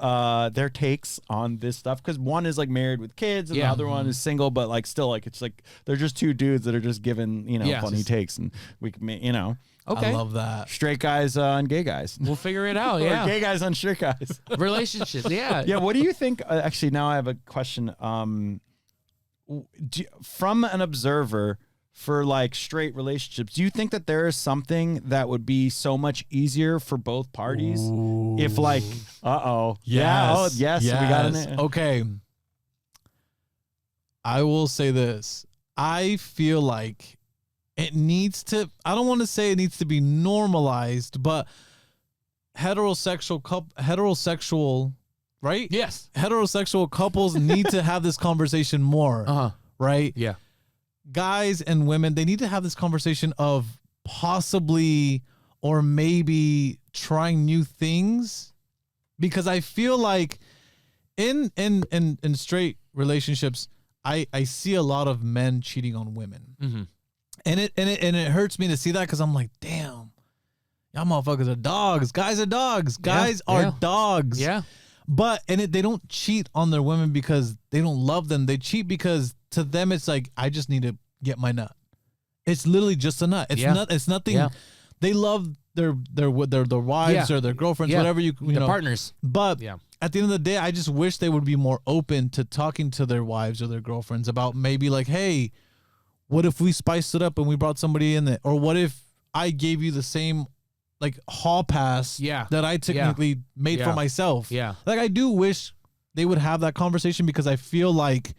takes on this stuff, because one is like married with kids and the other one is single, but like still like, it's like, they're just two dudes that are just giving, you know, funny takes, and we can, you know. Okay. I love that. Straight guys on gay guys. We'll figure it out. Or Yeah. gay guys on straight guys. Relationships. Yeah. Yeah. What do you think? Actually, now I have a question. From an observer for like straight relationships, do you think that there is something that would be so much easier for both parties if like, yes, we got it. Okay. I will say this. I feel like it needs to, I don't want to say it needs to be normalized, but heterosexual, right? Yes. Heterosexual couples need to have this conversation more, right? Yeah. Guys and women, they need to have this conversation of possibly or maybe trying new things, because I feel like in straight relationships, I see a lot of men cheating on women. Mm-hmm. And it hurts me to see that, because I'm like, damn, y'all motherfuckers are dogs. Guys are dogs. Guys are dogs. Yeah. But they don't cheat on their women because they don't love them. They cheat because to them it's like, I just need to get my nut. It's literally just a nut. It's nothing. Yeah. They love their wives or their girlfriends, whatever you know, partners. But at the end of the day, I just wish they would be more open to talking to their wives or their girlfriends about maybe like, hey, what if we spiced it up and we brought somebody in there? Or what if I gave you the same like hall pass that I technically made for myself? Yeah. Like, I do wish they would have that conversation, because I feel like,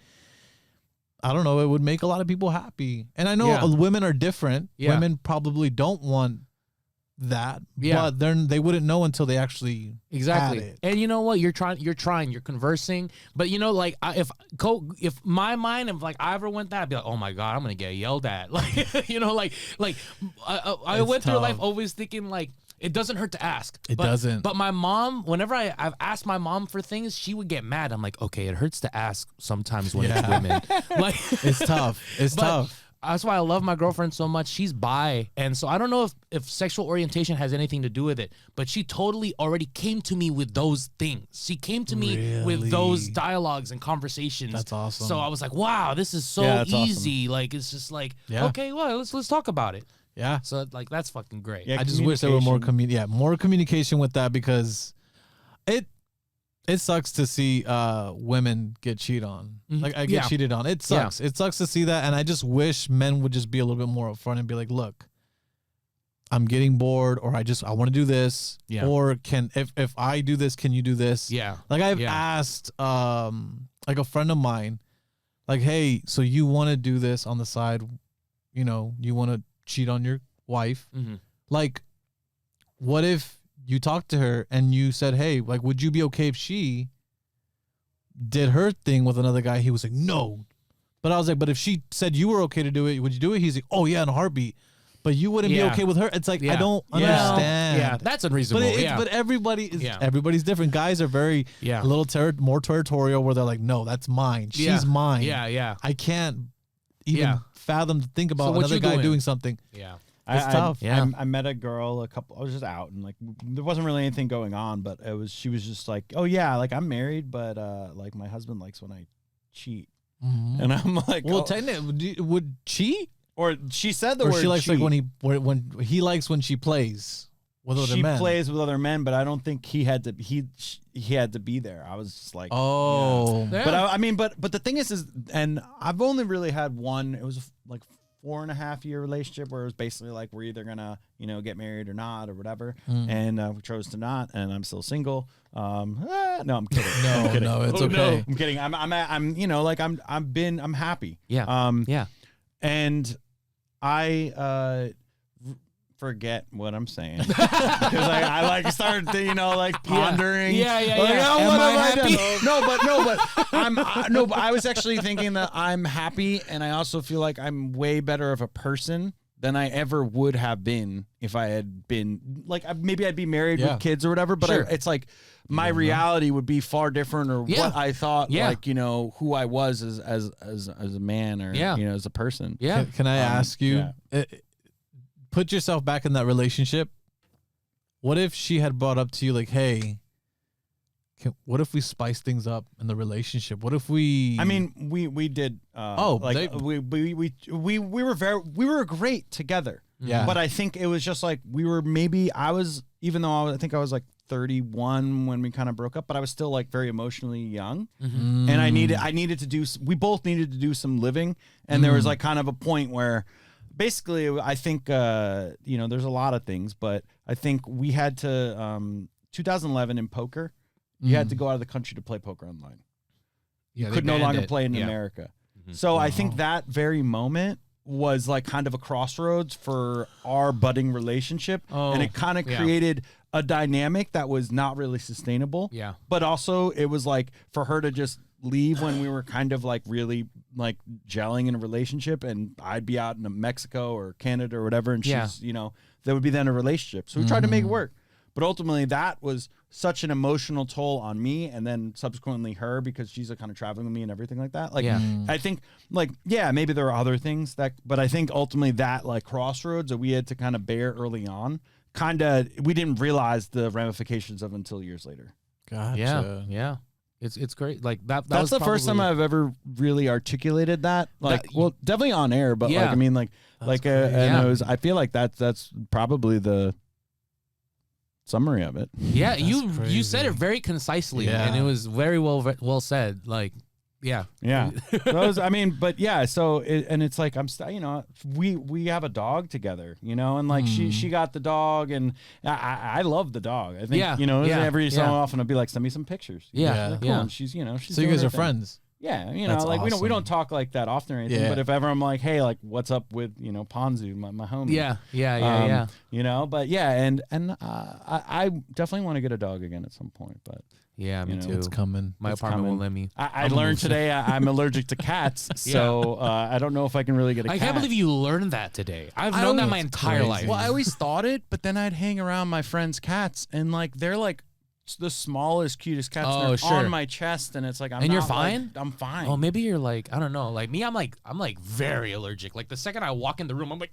I don't know, it would make a lot of people happy. And I know women are different. Yeah. Women probably don't want that, but they wouldn't know until they actually had it. And you know what? You're conversing, but you know, like if my mind, if like I ever went that, I'd be like, oh my God, I'm gonna get yelled at. Like, you know, like I went through life always thinking like, it doesn't hurt to ask. It doesn't. But my mom, whenever I've asked my mom for things, she would get mad. I'm like, okay, it hurts to ask sometimes when it's women. Like, it's tough. It's tough. That's why I love my girlfriend so much. She's bi, and so I don't know if sexual orientation has anything to do with it, but she totally already came to me with those things. She came to me with those dialogues and conversations. That's awesome. So I was like, wow, this is so easy. Awesome. Like, it's just like, okay, well, let's talk about it. Yeah. So like, that's fucking great. I just wish there were more communication with that, because It sucks to see women get cheated on. Like I get cheated on. It sucks. It sucks to see that, and I just wish men would just be a little bit more upfront and be like, "Look, I'm getting bored, or I want to do this, or if I do this, can you do this?" Yeah. Like I've asked like a friend of mine, like, "Hey, so you want to do this on the side? You know, you want to cheat on your wife? Like, what if you talked to her and you said, hey, like, would you be okay if she did her thing with another guy?" He was like, "No." But I was like, "But if she said you were okay to do it, would you do it?" He's like, "Oh yeah, in a heartbeat." But you wouldn't be okay with her. It's like, I don't understand. Yeah, that's unreasonable. But everybody is everybody's different. Guys are very a little more territorial, where they're like, "No, that's mine. She's mine." Yeah. I can't even fathom to think about another guy doing something. Yeah. It's tough. I met a girl I was just out, and like there wasn't really anything going on, but she was just like, "Oh yeah, like I'm married, but like my husband likes when I cheat." And I'm like, well, technically, would cheat? Or she said the word she likes cheat. like when he likes when she plays with other men. She plays with other men, but I don't think he had to be there. I was just like, oh, yeah. But I mean, but the thing is, and I've only really had one. It was like 4.5 year relationship where it was basically like we're either gonna get married or not or whatever, and we chose to not, and I'm still single. No, I'm kidding. I'm kidding. No, it's okay. No, I'm kidding. I'm happy. Yeah. And I forget what I'm saying because I like started to, like pondering. Yeah. Like, oh, what am I happy? No, but I was actually thinking that I'm happy, and I also feel like I'm way better of a person than I ever would have been if I had been like maybe I'd be married with kids or whatever. But it's like my reality would be far different, or what I thought, like who I was as a man or as a person. Yeah. Can I ask you? Put yourself back in that relationship. What if she had brought up to you like, "Hey, what if we spice things up in the relationship? What if we?" I mean, we did. We were great together. Yeah. But I think it was just like I was like 31 when we kind of broke up, but I was still like very emotionally young, and we both needed to do some living, and there was like kind of a point where. Basically, I think, there's a lot of things, but I think we had to, 2011 in poker, you had to go out of the country to play poker online. You could no longer play in America. So I think that very moment was like kind of a crossroads for our budding relationship. And it kind of created a dynamic that was not really sustainable. Yeah. But also it was like for her to just leave when we were kind of like really like gelling in a relationship, and I'd be out in Mexico or Canada or whatever, and she's there would be then a relationship, so we tried to make it work, but ultimately that was such an emotional toll on me, and then subsequently her, because she's kind of traveling with me and everything like that. Like I think like maybe there are other things but I think ultimately that like crossroads that we had to kind of bear early on, we didn't realize the ramifications of until years later. Gotcha. Yeah. It's great. Like that's the first time I've ever really articulated that. Like, well, definitely on air, but like I mean, and I feel like that's probably the summary of it. Yeah, you said it very concisely, and it was very well said. Like, yeah. I mean, but yeah. So it's like we have a dog together, and like she got the dog, and I love the dog. I think every so often I'll be like, send me some pictures. Yeah. Cool. And she's she's so you guys are friends. Yeah, That's like awesome. we don't talk like that often or anything. But if ever I'm like, hey, like what's up with Ponzu, my homie? Yeah. But yeah, and I definitely want to get a dog again at some point. But yeah, me too. It's coming. My apartment won't let me. I learned today I'm allergic to cats, so I don't know if I can really get a cat. I can't believe you learned that today. I've known that my entire life. Well, I always thought it, but then I'd hang around my friends' cats, and like they're like the smallest, cutest cats. Oh, they're sure. on my chest, and it's like you're fine. I'm fine. Oh, maybe you're like, I don't know. Like me, I'm like very allergic. Like the second I walk in the room, I'm like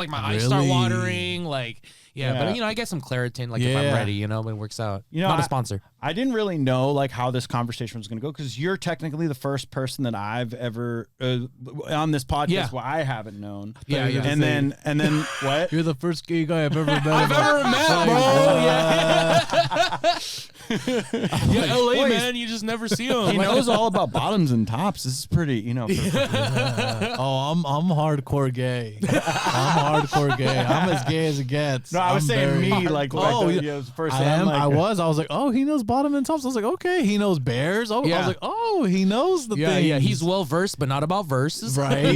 my eyes start watering. Like but I get some Claritin. Like if I'm ready, it works out. Not a sponsor. I didn't really know like how this conversation was going to go, because you're technically the first person that I've ever on this podcast where I haven't known. And then what? You're the first gay guy I've ever met. I've ever met, bro. Yeah, LA man, you just never see him. He knows all about bottoms and tops. This is pretty, Oh, I'm hardcore gay. I'm hardcore gay. I'm as gay as it gets. No, I was saying me, like, oh, first I am. I was like, oh, he knows bottom and tops. I was like, okay, he knows bears. Oh, I was like, oh, he knows the thing. Yeah, he's well versed, but not about verses. Right.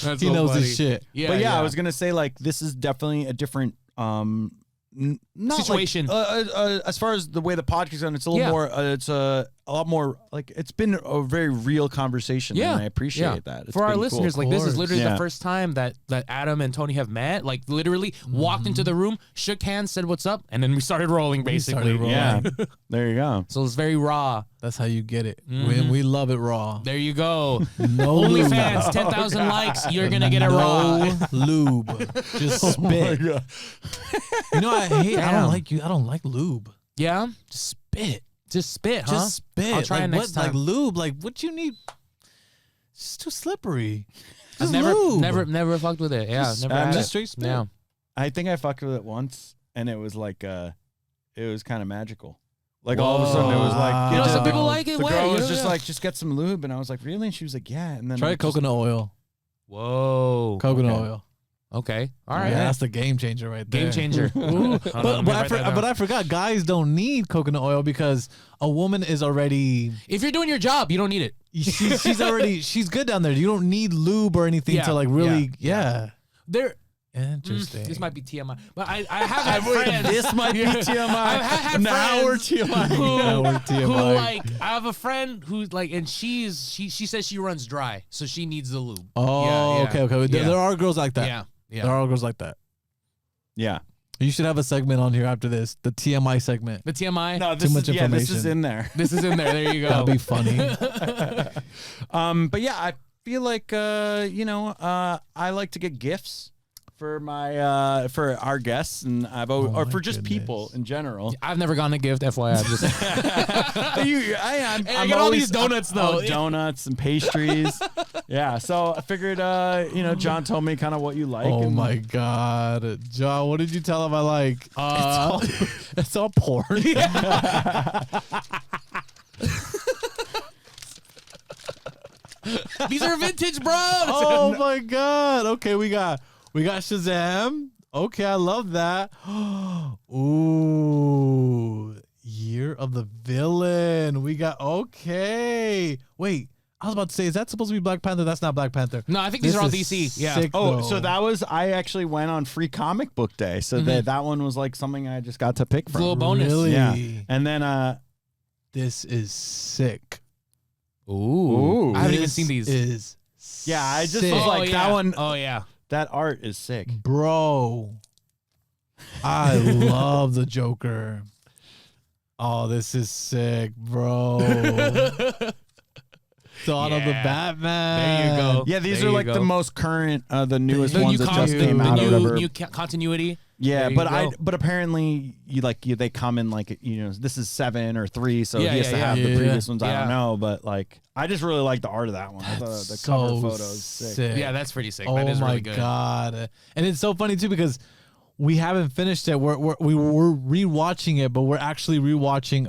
That's he so knows funny. his shit. Yeah, But yeah, I was gonna say like this is definitely a different not situation. Like, as far as the way the podcast is going, it's a little more. It's a lot more like it's been a very real conversation. and I appreciate that. It's For our been listeners, cool. like this is literally the first time that Adam and Tony have met. Like literally walked into the room, shook hands, said what's up, and then we started rolling. Basically, Yeah, there you go. So it's very raw. That's how you get it. We love it raw. There you go. No lube. OnlyFans, 10,000 likes. You're gonna get it raw. No lube. Just spit. You know, I hate. I don't like you. I don't like lube. Yeah, Just spit. just spit, huh? Just spit. I'll try like, it next time. Like lube. Like what you need? It's too slippery. I've Just lube. never fucked with it. Yeah, Just- never had just it. straight spit. Yeah. I think I fucked with it once, and it was like it was kind of magical. Like all of a sudden, it was like You know, just- some people like it The wet. girl you was know, just yeah. like, just get some lube, and I was like, really? And she was like, yeah. And then Try it just- coconut oil. Whoa. Coconut Okay. oil. Okay. All right. Yeah, that's the game changer right there. Game changer. Ooh. Hold on, let me write that down. But I forgot, guys don't need coconut oil because a woman is already If you're doing your job, you don't need it. she's already she's good down there. You don't need lube or anything Yeah, to like really yeah. There. Interesting. This might be TMI, but I have had friends. This might be TMI. I've had Now we're friends TMI. who, Now we're who TMI. like I have a friend who's like, and she says she runs dry, so she needs the lube. Oh, Yeah, okay. There, yeah. there are girls like that. Yeah, yeah. There are girls like that. Yeah. You should have a segment on here after this, the TMI segment. The TMI. No, Too much this is information. in there. This is in there. There you go. That'll be funny. But yeah, I feel like I like to get gifts for my for our guests, and or my for just goodness. people in general. I've never gotten a gift, FYI. I'm just I'm get all always- these donuts, though. donuts and pastries. Yeah, so I figured, John told me kind of what you like. Oh and my God, John, what did you tell him I like? It's all porn. these are vintage, bro. Oh my God. Okay, we got Shazam. Okay, I love that. Ooh, Year of the Villain. We got okay. Wait, I was about to say, is that supposed to be Black Panther? That's not Black Panther. No, I think these This are all is DC. Yeah. sick, Oh, though. so I actually went on Free Comic Book Day, so that one was like something I just got to pick from. Little bonus. Really? Yeah, and then This is sick. Ooh. I haven't even This seen these. Is yeah, I just sick. was like yeah. that one. Oh yeah. That art is sick. Bro, I love the Joker. Oh, this is sick, bro. Dawn of the Yeah. Batman. There you go. Yeah, these There are you like go. the most current, the newest The ones new that just costume, came the out or whatever. new continuity. Yeah, There you but go. but apparently they come in like this is 7 or 3, so Yeah, he has yeah, to yeah. have the Yeah. previous ones. I Yeah. don't know, but like I just really like the art of that one. I thought the So cover photo is sick. Yeah, that's pretty sick. Oh that is my really good. God. And it's so funny too because we haven't finished it. We're rewatching it, but we're actually rewatching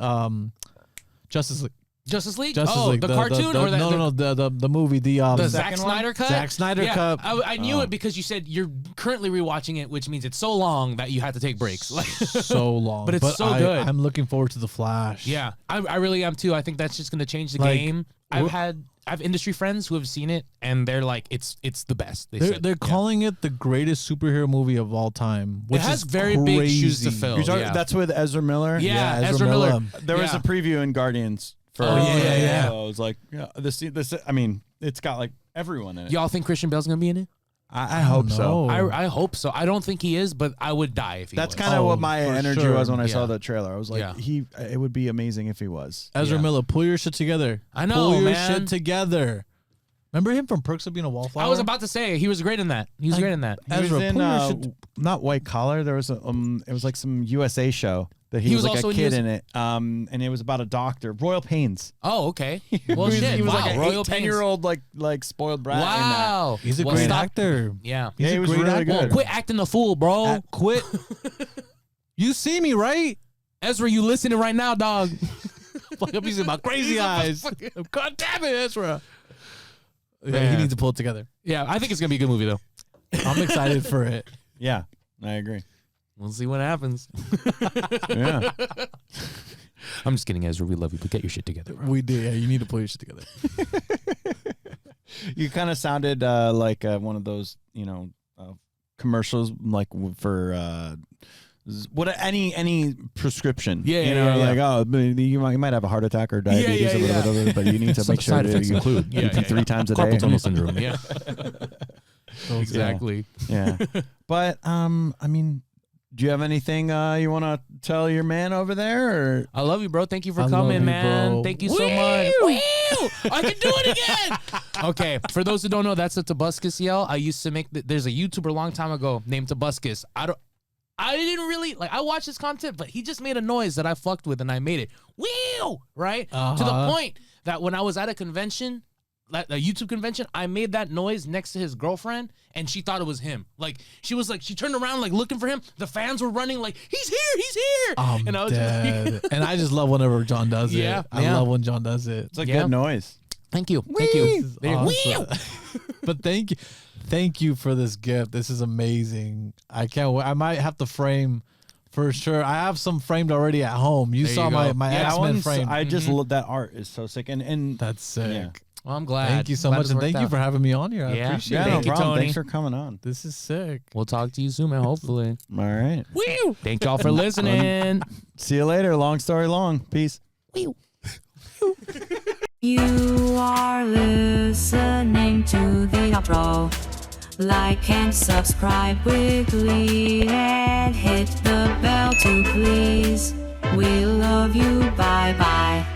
Justice League. Justice League. Justice oh, League. the cartoon or the, no, the movie, the the second Zack one? Snyder cut. Zack Snyder yeah, cut. I knew it because you said you're currently rewatching it, which means it's so long that you had to take breaks. Like, so long, But it's so good. I'm looking forward to the Flash. yeah, I really am too. I think that's just gonna change the Like, game. I have industry friends who have seen it and they're like, it's the best. They're Yeah. calling it the greatest superhero movie of all time, which has is very big shoes to crazy. fill. You're talking, Yeah. That's with Ezra Miller. Yeah, Yeah, Ezra Miller. There was Yeah. a preview in Guardians. For, Oh, yeah. So I was like, this. I mean, it's got like everyone in it. Y'all think Christian Bale's gonna be in it? I hope so. know. I hope so. I don't think he is, but I would die if he That's was. kind of Oh, what my for energy sure. was when I saw Yeah. the trailer. I was like, Yeah. it would be amazing if he was. Ezra Yeah. Miller, pull your shit together. I know, pull your man. shit together. Remember him from Perks of Being a Wallflower? I was about to say he was great in that. He was great in that. He was Ezra, in pull your shit. not White Collar. There was it was like some USA show that he He was was like also a in kid US in it. And it was about a doctor, Royal Pains. Oh, okay. Well, he was, shit. he was wow. like a Royal 10-year-old like spoiled brat. Wow. He's a Well, great stop- actor. Yeah. Yeah, He's he a was great really actor. good. Well, quit acting the fool, bro. Quit. You see me, right? Ezra, you listening right now, dog? Like I'm using my crazy eyes. God damn it, Ezra. Yeah, Man. he needs to pull it together. Yeah, I think it's gonna be a good movie though. I'm excited for it. Yeah, I agree. We'll see what happens. Yeah. I'm just kidding, Ezra. We love you, but get your shit together. Bro. We did. Yeah, you need to pull your shit together. You kind of sounded like one of those, commercials, like for what any prescription. Yeah, you yeah, know, yeah, like you might have a heart attack or diabetes or whatever, but you need to Some make sure side that effects you include eat 3 times a day. Carpal tunnel syndrome. Yeah, exactly. Yeah. But I mean, do you have anything you want to tell your man over there? Or? I love you, bro. Thank you for I love coming, you, man. bro. Thank you so much. I can do it again. Okay, for those who don't know, that's a Tobuscus yell. I used to make. There's a YouTuber a long time ago named Tobuscus. I didn't really I watched his content, but he just made a noise that I fucked with, and I made it. Wheel, right? To the point that when I was at a convention, a YouTube convention, I made that noise next to his girlfriend, and she thought it was him. Like she turned around like looking for him. The fans were running like he's here. I'm And I was dead. And I just love whenever John does Yeah, it. I love when John does it. It's a good noise. Thank you. This is awesome. But thank you for this gift. This is amazing. I can't wait. I might have to frame for sure. I have some framed already at home. You saw my that X-Men one's- frame. I just love that art. Is so sick. And That's sick. Yeah. Well, I'm glad. Thank you so Glad much, it's and worked thank you out. for having me on here. I Yeah. appreciate yeah, it. no Thank you, problem. Tony. Thanks for coming on. This is sick. We'll talk to you soon, man. Hopefully. All right. Thank y'all for listening. See you later. Long story long. Peace. You are listening to the outro. Like and subscribe quickly and hit the bell to please. We love you. Bye bye.